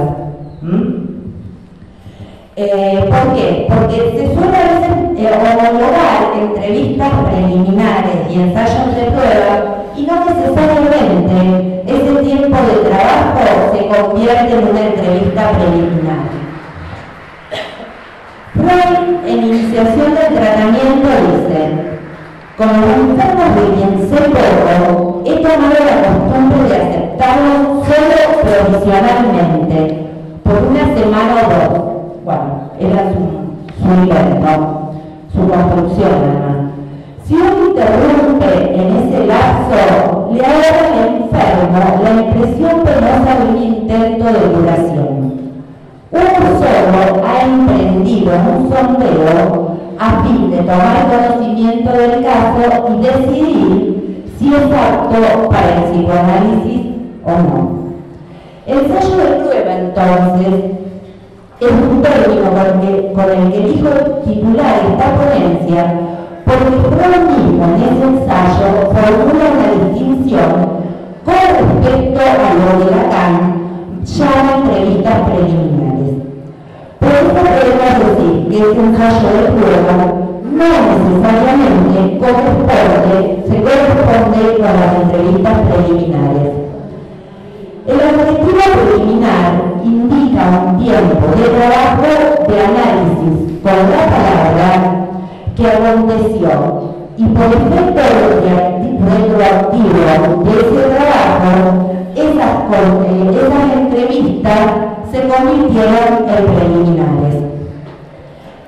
¿Por qué? Porque se suele a veces homologar entrevistas preliminares y ensayos de prueba y no necesariamente ese tiempo de trabajo se convierte en una entrevista preliminar. Freud, en Iniciación del Tratamiento, dice: con los enfermos de quien sé poco, he tomado la costumbre de aceptarlos solo provisionalmente, por una semana o dos. Bueno, era su invento, su construcción además. Si uno interrumpe en ese lapso, le da al enfermo la impresión penosa de un intento de curación. Uno solo ha emprendido un sondeo a fin de tomar conocimiento del caso y decidir si es apto para el psicoanálisis o no. El ensayo de prueba, entonces, es un término con el que dijo titular esta ponencia, porque Freud mismo en ese ensayo formula una distinción con respecto a lo que Lacan llama entrevistas preliminares. Por eso podemos decir que ese ensayo de prueba no necesariamente se corresponde con las entrevistas preliminares. El objetivo preliminar indica un tiempo de trabajo de análisis con la palabra que aconteció y por efecto retroactivo de ese trabajo, esas entrevistas se convirtieron en preliminares.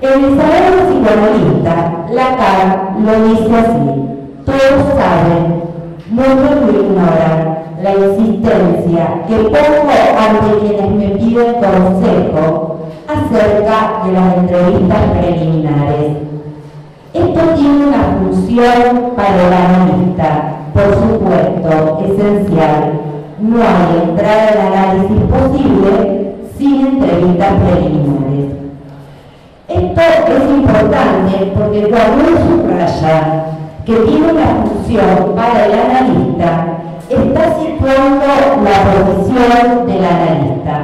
En el saber psicoanalista, Lacan lo dice así: todos saben, muchos lo ignoran. La insistencia que pongo ante quienes me piden consejo acerca de las entrevistas preliminares. Esto tiene una función para el analista, por supuesto, esencial. No hay entrada al análisis posible sin entrevistas preliminares. Esto es importante porque cuando uno subraya que tiene una función para el analista, está situando la posición del analista,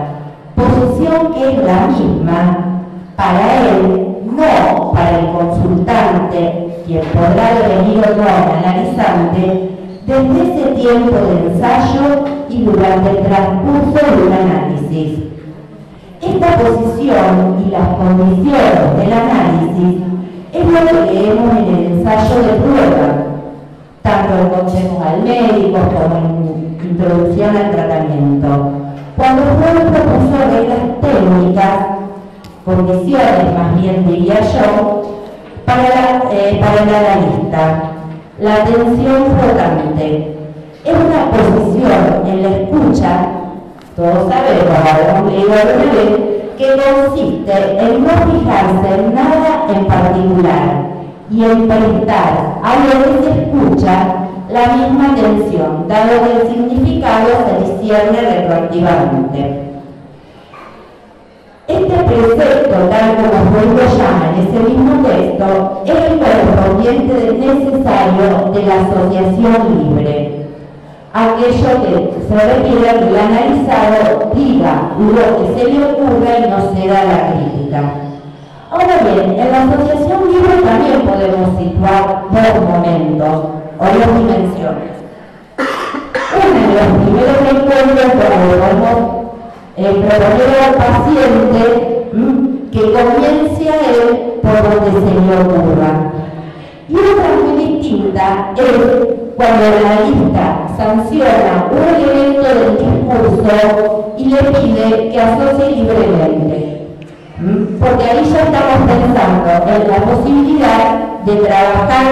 posición que es la misma para él, no para el consultante, quien podrá devenir o no analizante, desde ese tiempo de ensayo y durante el transcurso de un análisis. Esta posición y las condiciones del análisis es lo que leemos en el ensayo de prueba, tanto en consejos al médico como en introducción al tratamiento. Cuando Freud propuso reglas técnicas, condiciones más bien diría yo, para el analista, la atención flotante es una posición en la escucha, todos sabemos, habremos leído alguna vez, que consiste en no fijarse en nada en particular y en prestar a lo que se escucha la misma atención, dado que el significado se discierne retroactivamente. Este precepto, tal como Freud lo llama en ese mismo texto, es el correspondiente necesario de la asociación libre. Aquello que se requiere que el analizado diga lo que se le ocurra y no ceda a la crítica. Ahora bien, en la asociación libre también podemos situar dos momentos o dos dimensiones. Una de los primeros encuentros cuando podemos proponer al paciente que comience a él por donde se le ocurra. Y otra muy distinta es cuando el analista sanciona un elemento del discurso y le pide que asocie libremente. Porque ahí ya estamos pensando en la posibilidad de trabajar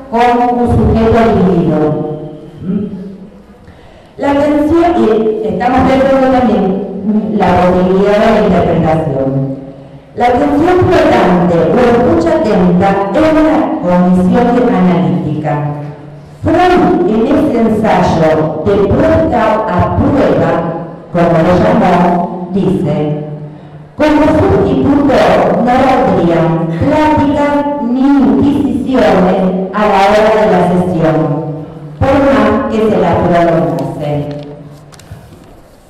con un sujeto dividido. La atención, y estamos pensando también la posibilidad de la interpretación. La atención flotante o escucha atenta es una condición analítica. Freud, en ese ensayo de puesta a prueba, como lo llamó, dice: como sustituto no valdrían pláticas ni inquisiciones a la hora de la sesión, por más que se la prolongase.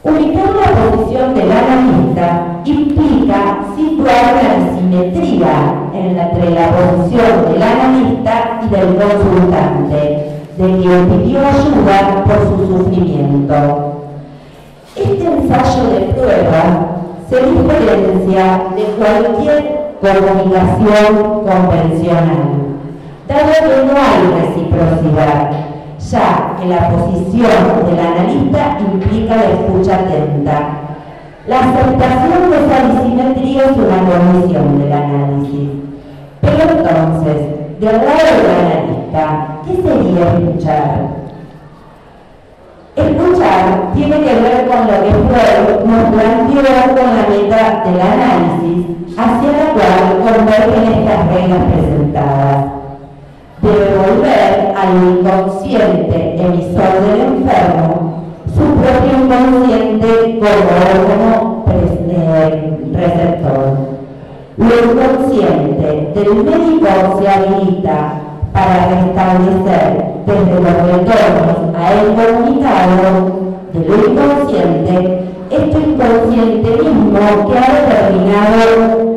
Ubicar la posición del analista implica situar una disimetría entre la posición del analista y del consultante, de quien pidió ayuda por su sufrimiento. Este ensayo de prueba se diferencia de cualquier comunicación convencional, dado que no hay reciprocidad, ya que la posición del analista implica la escucha atenta. La aceptación de esa disimetría es una condición del análisis. Pero entonces, del lado del analista, ¿qué sería escuchar? Escuchar tiene que ver con lo que Freud nos planteó con la meta del análisis, hacia la cual convergen estas reglas presentadas. Debe volver al inconsciente emisor del enfermo su propio inconsciente como órgano receptor. Lo inconsciente del médico se habilita para restablecer desde los retornos a él comunicado de lo inconsciente, este inconsciente mismo que ha determinado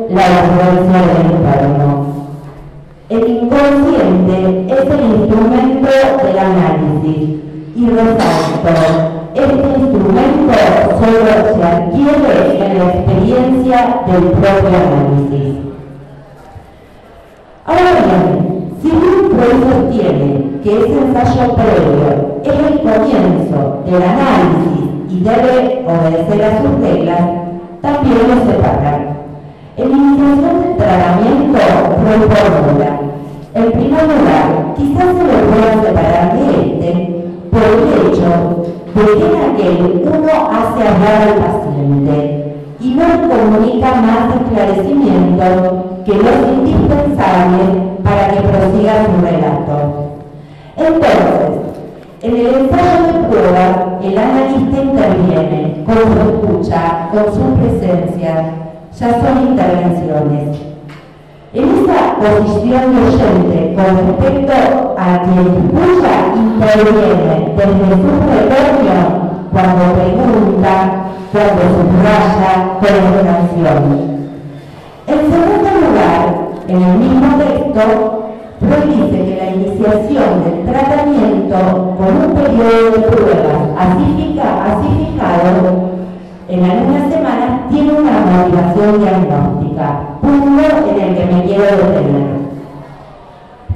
la influencia del enfermo. El inconsciente es el instrumento del análisis y resalto, este instrumento solo se adquiere en la experiencia del propio análisis. Ahora bien, si Freud sostiene que ese ensayo previo es el comienzo del análisis y debe obedecer a sus reglas, también lo separa. En la iniciación del tratamiento, Freud formula: en primer lugar, quizás se lo pueda separar de este por el hecho de que en aquel uno hace hablar al paciente y no le comunica más esclarecimiento que los indispensables para que prosiga su relato. Entonces, en el ensayo de prueba, el analista interviene con su escucha, con su presencia, ya son intervenciones. En esa posición de oyente con respecto a quien escucha, interviene desde su retorno, cuando pregunta, cuando subraya, con oración. En segundo lugar, en el mismo texto, Freud dice que la iniciación del tratamiento con un periodo de pruebas así fijado en algunas semanas tiene una diagnóstica, punto en el que me quiero detener.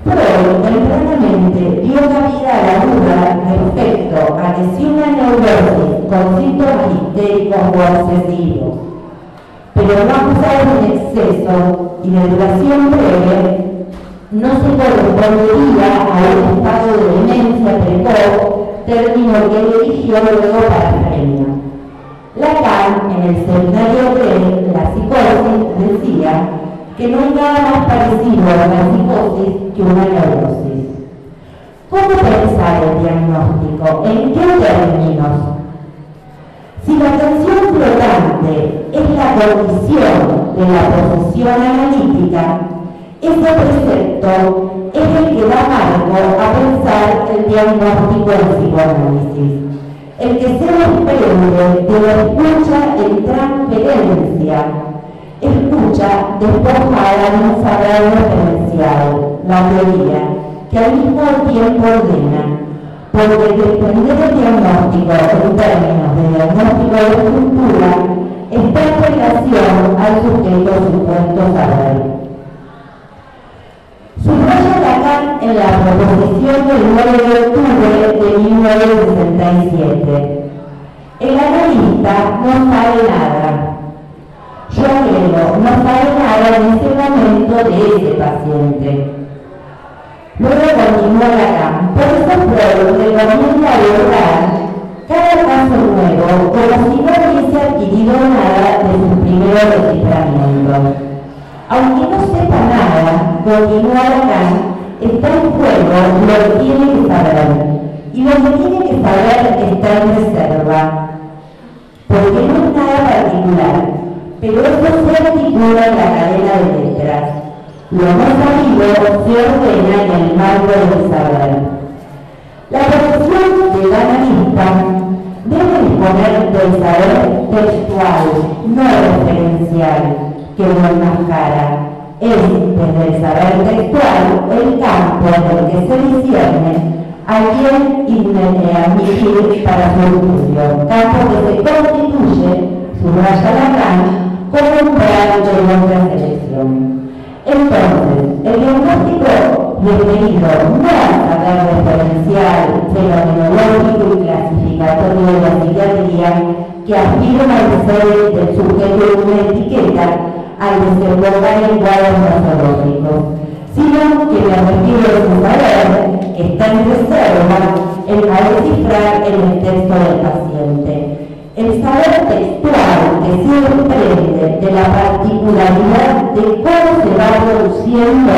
Freud tempranamente dio cabida a la duda respecto a que si una neurosis con síntomas histéricos o obsesivos, pero no acusado de exceso y de duración breve, no se correspondería a un estado de demencia precoz, término que él eligió luego para Freud. Lacan, en el seminario de la psicosis, decía que no hay nada más parecido a la psicosis que una neurosis. ¿Cómo pensar el diagnóstico? ¿En qué términos? Si la tensión flotante es la condición de la posesión analítica, ese precepto es el que da marco a pensar el diagnóstico del psicoanálisis, el que se desprende de la escucha en transferencia, escucha despojada de un saber referencial, la teoría, que al mismo tiempo ordena, porque desprender el diagnóstico en términos de diagnóstico de estructura está en relación al sujeto supuesto saber. Subraya Lacan en la proposición del 9 de octubre de 1967. El analista no sabe nada. Yo creo, no sabe nada en ese momento de ese paciente. Luego continúa Lacan. Por eso Freud recomienda abordar cada caso nuevo como si no hubiese adquirido nada de sus primeros desciframientos. Aunque no sepa nada, continúa Lacan, está en juego lo que tiene que saber. Y lo que tiene que saber está en reserva. Porque no es nada particular, pero eso se articula en la cadena de letras. Lo no sabido se ordena en el marco del saber. La profesión del analista debe disponer del saber textual, no referencial, que lo enmascara. Es desde el saber textual el campo en el que se discierne a quién admitir para su estudio, campo que se constituye, subraya Lacan, como un plan de nuestra selección. Entonces, el diagnóstico referido no al saber referencial, fenomenológico y clasificatorio de la psiquiatría que afirma el ser del sujeto de una etiqueta al desembocar en cuadros nosotróficos, sino que me refiero a su saber está en reserva al descifrar en el texto del paciente. El saber textual que se desprende de la particularidad de cómo se va produciendo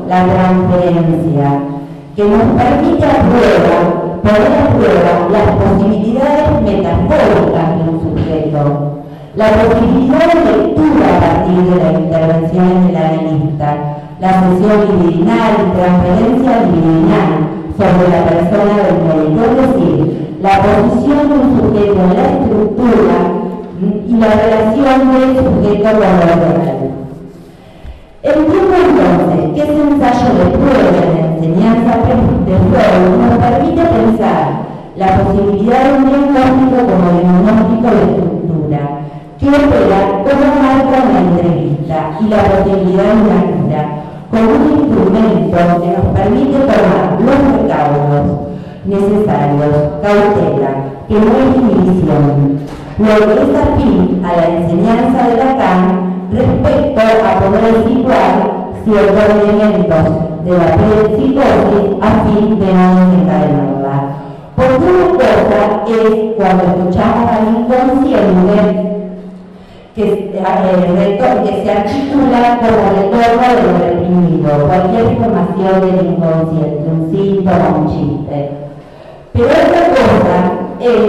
la transferencia, que nos permite poner a prueba las posibilidades metafóricas de un sujeto, la posibilidad de lectura a partir de la intervención del analista, la sesión libidinal y transferencia libidinal sobre la persona del médico, es decir, la posición de un sujeto en la estructura y la relación del sujeto con lo real. Entiendo entonces que ese ensayo de prueba en la enseñanza de Freud nos permite pensar la posibilidad de un diagnóstico como diagnóstico de estructura, que opera como marco en la entrevista y la posibilidad de una cura, como un instrumento que nos permite tomar los recaudos necesarios, cautela, que no es inhibición, lo que es afín a la enseñanza de Lacan respecto a poder situar ciertos elementos de la psicosis a fin de no desencadenarla. Porque una cosa es cuando escuchamos al inconsciente que se articula como retorno de lo reprimido, cualquier información del inconsciente, un síntoma, un chiste. Pero otra cosa es,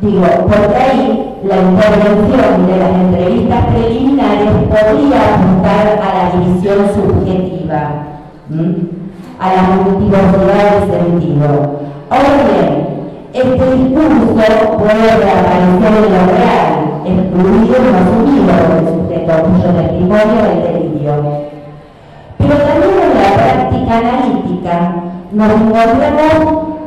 porque ahí la intervención de las entrevistas preliminares podría apuntar a la división subjetiva, a la multiplicidad del sentido. Ahora bien, este discurso puede reaparecer en lo real, excluido y no asumido por el sujeto cuyo testimonio es el delirio. Pero también en la práctica analítica nos encontramos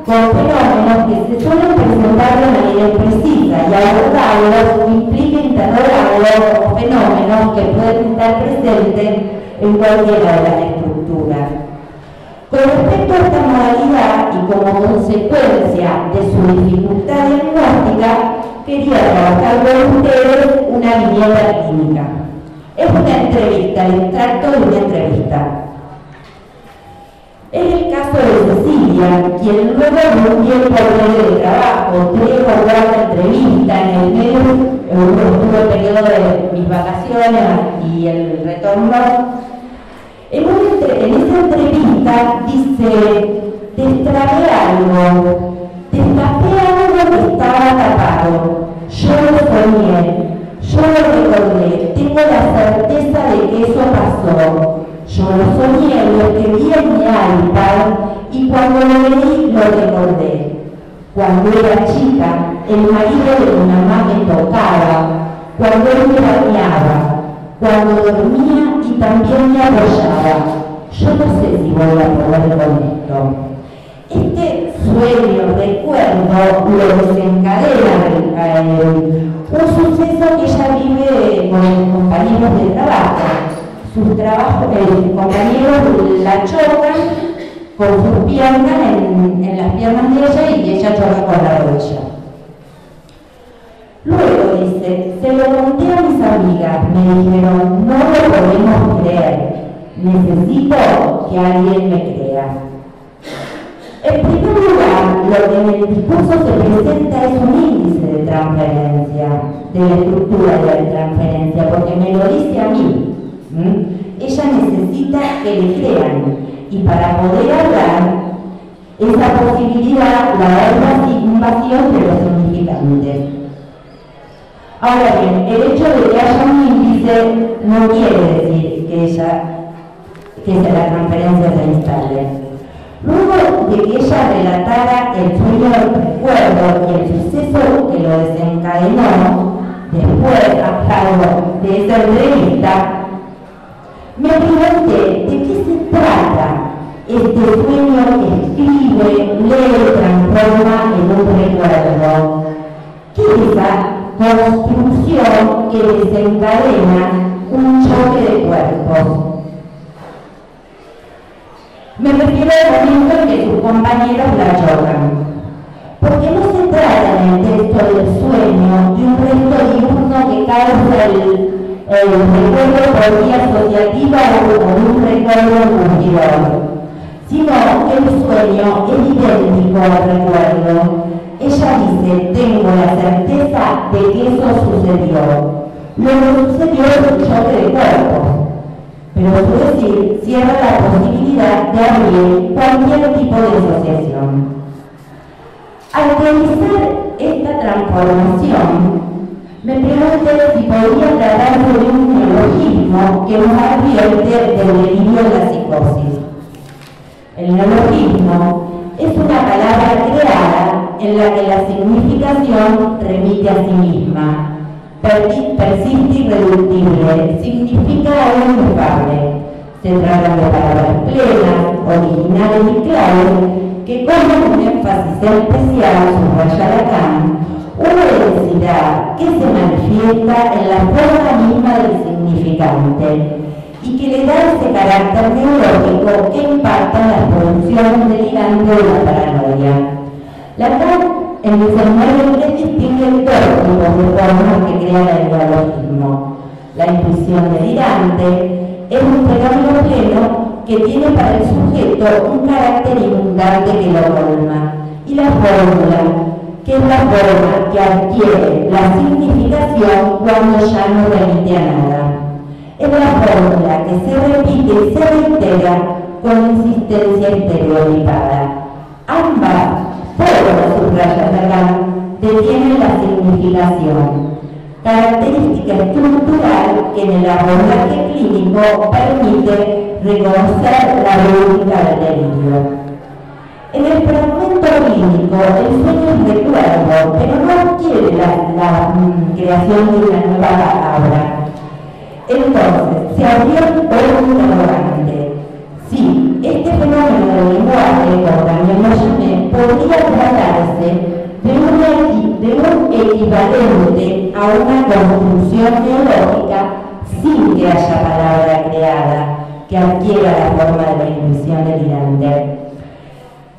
con fenómenos que se suelen presentar de manera imprecisa y abordarlos implica interrogarlos o fenómenos que pueden estar presentes en cualquiera de las estructuras. Con respecto a esta modalidad y como consecuencia de su dificultad diagnóstica, quería trabajar con ustedes una viñeta clínica. Es una entrevista, el extracto de una entrevista. Es el caso de Cecilia, quien luego de un tiempo breve de trabajo, 3 o 4 entrevistas en el medio, estuvo el periodo de mis vacaciones y el retorno. En esa entrevista dice: destrabé algo, destapé algo que estaba tapado, yo lo soñé, yo lo recordé, tengo la certeza de que eso pasó. Yo lo soñé, lo escribí en mi iPad y cuando lo leí lo recordé. Cuando era chica, el marido de mi mamá me tocaba, cuando él me bañaba, cuando dormía y también me apoyaba. Yo no sé si voy a poder con esto. Este sueño, recuerdo, lo desencadena un suceso que ella vive con sus compañeros de trabajo. Sus compañeros la chocan con sus piernas en las piernas de ella y ella choca con la rodilla. Luego dice: se lo conté a mis amigas, me dijeron, no lo podemos creer, necesito que alguien me crea. En primer lugar, lo que en el discurso se presenta es un índice de transferencia, de la estructura de la transferencia, porque me lo dice a mí. Ella necesita que le crean, y para poder hablar, esa posibilidad la da un vacío de los significantes. Ahora bien, el hecho de que haya un índice no quiere decir que la transferencia se instale. Luego de que ella relatara el sueño del recuerdo y el suceso que lo desencadenó, después, a cargo de esa entrevista, me pregunté de qué se trata este sueño que escribe, lee, transforma en un recuerdo. ¿Qué es esa construcción que desencadena un choque de cuerpos? Me refiero al momento en que sus compañeros la chocan. Porque no se trata en el texto del sueño de un resto diurno que causa el recuerdo por vía asociativa o un recuerdo curtidor, sino que el sueño es idéntico al recuerdo. Ella dice: tengo la certeza de que eso sucedió. Lo que sucedió es un choque de cuerpos, pero su decir cierra la posibilidad de abrir cualquier tipo de asociación. Al realizar esta transformación, me pregunté si podría tratarse de un neologismo que nos advierte del delirio de la psicosis. El neologismo es una palabra creada en la que la significación remite a sí misma, persiste irreductible, significa algo inefable. Se trata de palabras plenas, originales y claves que con un énfasis especial, subraya Lacan, una densidad que se manifiesta en la forma misma del significante y que le da ese carácter neurológico que impacta en las producciones delirantes de la paranoia. Lacan en el 19 distingue dos tipos de formas que crean el neurologismo. La intuición delirante es un fenómeno pleno que tiene para el sujeto un carácter inundante que lo colma, y la fórmula, que es la forma que adquiere la significación cuando ya no remite a nada. Es la fórmula que se repite y se reitera con insistencia estereotipada. Ambas formas, subraya Lacan, detienen la significación, característica estructural que en el abordaje clínico permite reconocer la lógica del delirio. En el fragmento clínico, el sueño es recuerdo, pero no adquiere la creación de una nueva palabra. Entonces, se abrió un interrogante. Sí, este fenómeno del lenguaje, como también lo llamé, podría tratarse de un equivalente a una construcción neológica sin que haya palabra creada que adquiera la forma de la intuición delirante.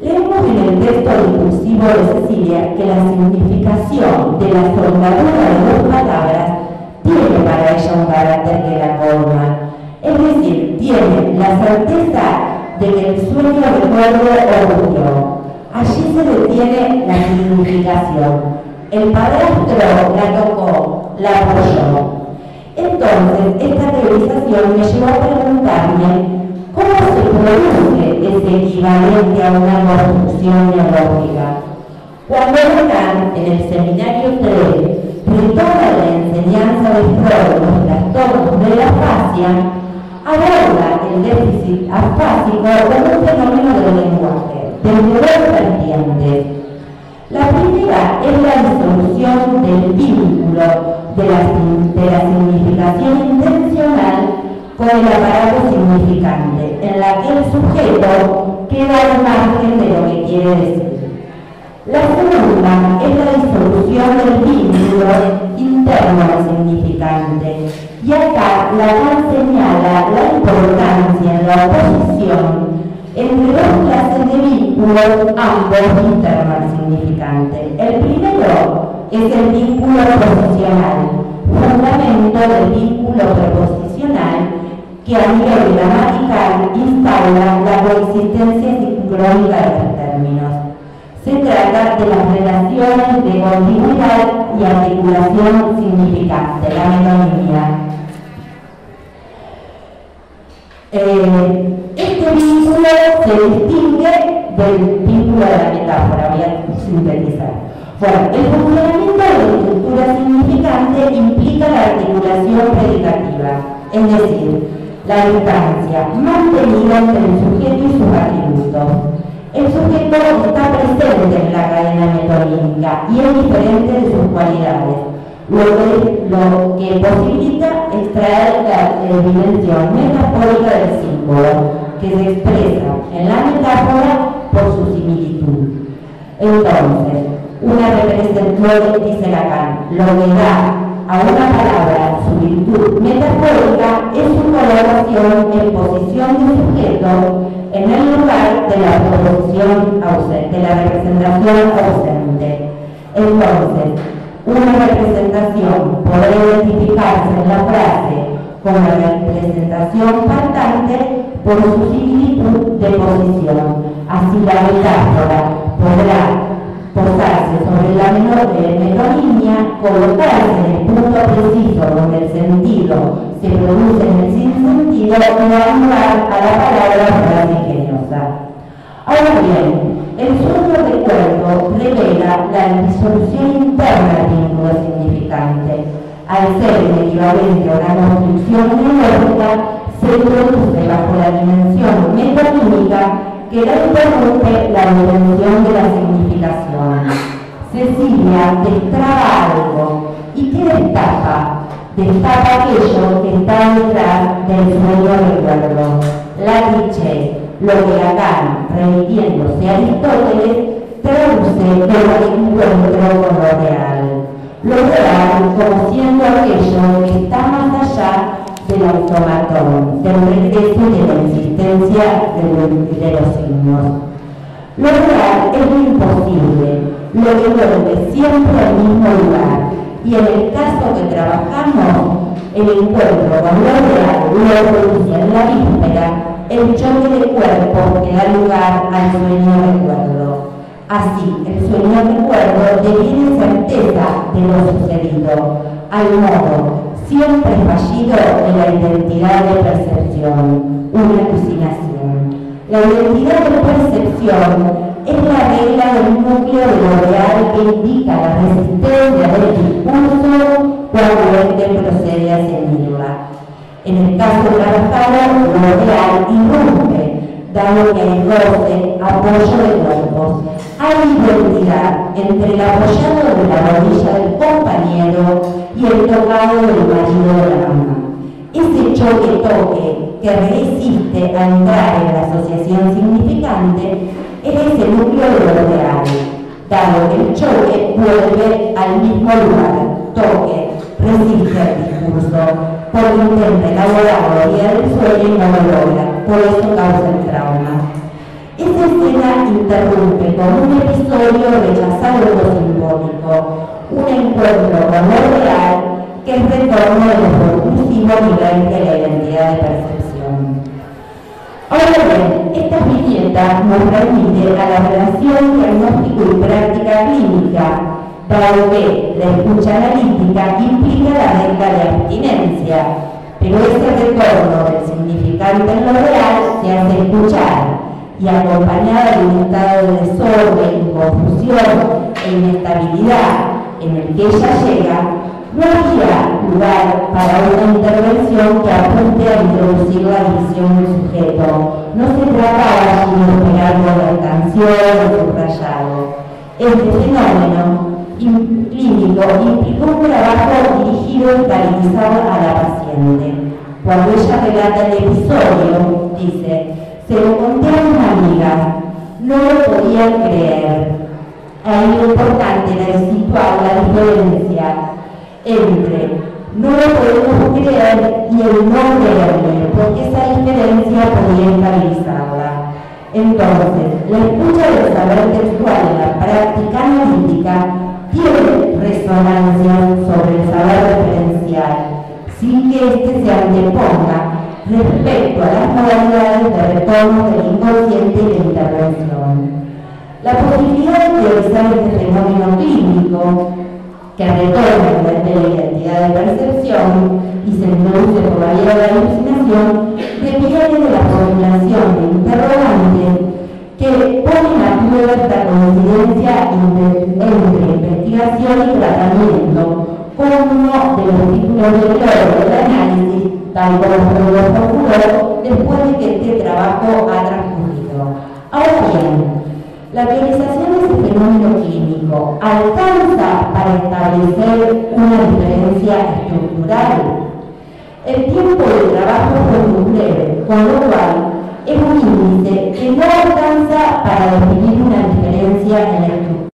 Leemos en el texto discursivo de Cecilia que la significación de la soldadura de dos palabras tiene para ella un carácter que la colma, es decir, tiene la certeza de que el sueño recuerdo ocurrió. Allí se detiene la significación. El padrastro la tocó, la apoyó. Entonces, esta teorización me llevó a preguntarme cómo se produce ese equivalente a una construcción neológica. Cuando Lacan, en el seminario 3, retoma la enseñanza de Freud los trastornos de la afasia, aborda el déficit afásico como un fenómeno del lenguaje, desde dos vertientes. La primera es la disolución del vínculo de la significación intencional con el aparato significante, en la que el sujeto queda al margen de lo que quiere decir. La segunda es la disolución del vínculo interno al significante, y acá Lacan señala la importancia en la oposición entre dos clases de vínculos, ambos internos al significante. El primero es el vínculo proposicional, fundamento del vínculo preposicional que a nivel gramatical instaura la coexistencia sincrónica de los términos. Se trata de las relaciones de continuidad y articulación significante, la metonimia. Este vínculo se distingue del vínculo de la metáfora, voy a sintetizar. Bueno, el funcionamiento de la estructura significante implica la articulación predicativa, es decir, la distancia mantenida entre el sujeto y sus atributos. El sujeto está presente en la cadena metonímica y es diferente de sus cualidades, lo que posibilita extraer la dimensión metafórica del símbolo, que se expresa en la metáfora por su similitud. Entonces, una representación, dice Lacan, lo que da a una palabra su virtud metafórica es su colocación en posición de sujeto en el lugar de la proposición ausente, de la representación ausente. Entonces, una representación podrá identificarse en la frase como la representación faltante por su similitud de posición. Así la metáfora podrá posarse sobre la metonimia, colocarse en el punto preciso donde el sentido se produce en el sinsentido y dar lugar a la palabra frase ingeniosa. Ahora bien, el sueño recuerdo revela la disolución interna del vínculo significante. Al ser el equivalente a una construcción neológica, se produce bajo la dimensión metonímica que la interrumpe la dimensión de la significación. Cecilia destraba algo. ¿Y qué destapa? Destapa aquello que está detrás del sueño recuerdo. La diche, lo que Lacan, remitiéndose a Aristóteles, traduce como el encuentro con lo real. Lo real como siendo aquello que está más allá del automatón, del regreso y de la existencia de los signos. Lo real es lo imposible, lo que vuelve siempre al mismo lugar, y en el caso que trabajamos, el encuentro con lo real lo produce en la víspera el choque de cuerpos que da lugar al sueño recuerdo. Así, el sueño recuerdo deviene certeza de lo sucedido, al modo siempre fallido de la identidad de percepción, una alucinación. La identidad de percepción es la regla del núcleo de lo real que indica la resistencia del discurso cuando éste procede a seguirla. En el caso de Garofalo, lo real irrumpe, dado que hay roce, apoyo de cuerpos. Hay identidad entre el apoyado de la rodilla del compañero y el tocado del marido de la mamá. Ese choque-toque que resiste a entrar en la asociación significante es ese núcleo de lo real, dado que el choque vuelve al mismo lugar, toque, resiste al recurso, porque intenta elaborar la guía del sueño y no lo logra, por eso causa el trauma. Esta escena interrumpe con un episodio rechazado lo simbólico, un encuentro con lo real que es retorno de lo propulsivo nivel de la identidad de percepción. Ahora bien, esta viñeta nos remite a la relación diagnóstico y práctica clínica, dado que la escucha analítica implica la regla de abstinencia, pero ese retorno del significante en lo real se hace escuchar, y acompañada de un estado de desorden, confusión e inestabilidad en el que ella llega, no había lugar para una intervención que apunte a introducir la visión del sujeto. No se trataba de esperar con la canción o subrayado. Este fenómeno clínico implicó un trabajo dirigido y canalizado a la paciente. Cuando ella relata el episodio, dice: se lo conté a una amiga, no lo podían creer. Ahí lo importante era situar la diferencia entre no lo podemos creer y el no creerle, porque esa diferencia podía estabilizarla. Entonces, la escucha del saber textual en la práctica analítica tiene resonancia sobre el saber referencial, sin que éste se anteponga respecto a las modalidades de retorno del inconsciente y de intervención. La posibilidad de teorizar este fenómeno clínico, que retorna de la identidad de percepción y se introduce por la vía de la alucinación, requiere de la formulación de interrogantes que ponen a prueba esta coincidencia entre investigación y tratamiento, como uno de los títulos de oro del análisis, tal como se lo formuló después de que este trabajo ha transcurrido. Ahora bien, la teorización de ese fenómeno clínico alcanza para establecer una diferencia estructural. El tiempo de trabajo fue muy breve, con lo cual es un índice que no alcanza para definir una diferencia en la estructura.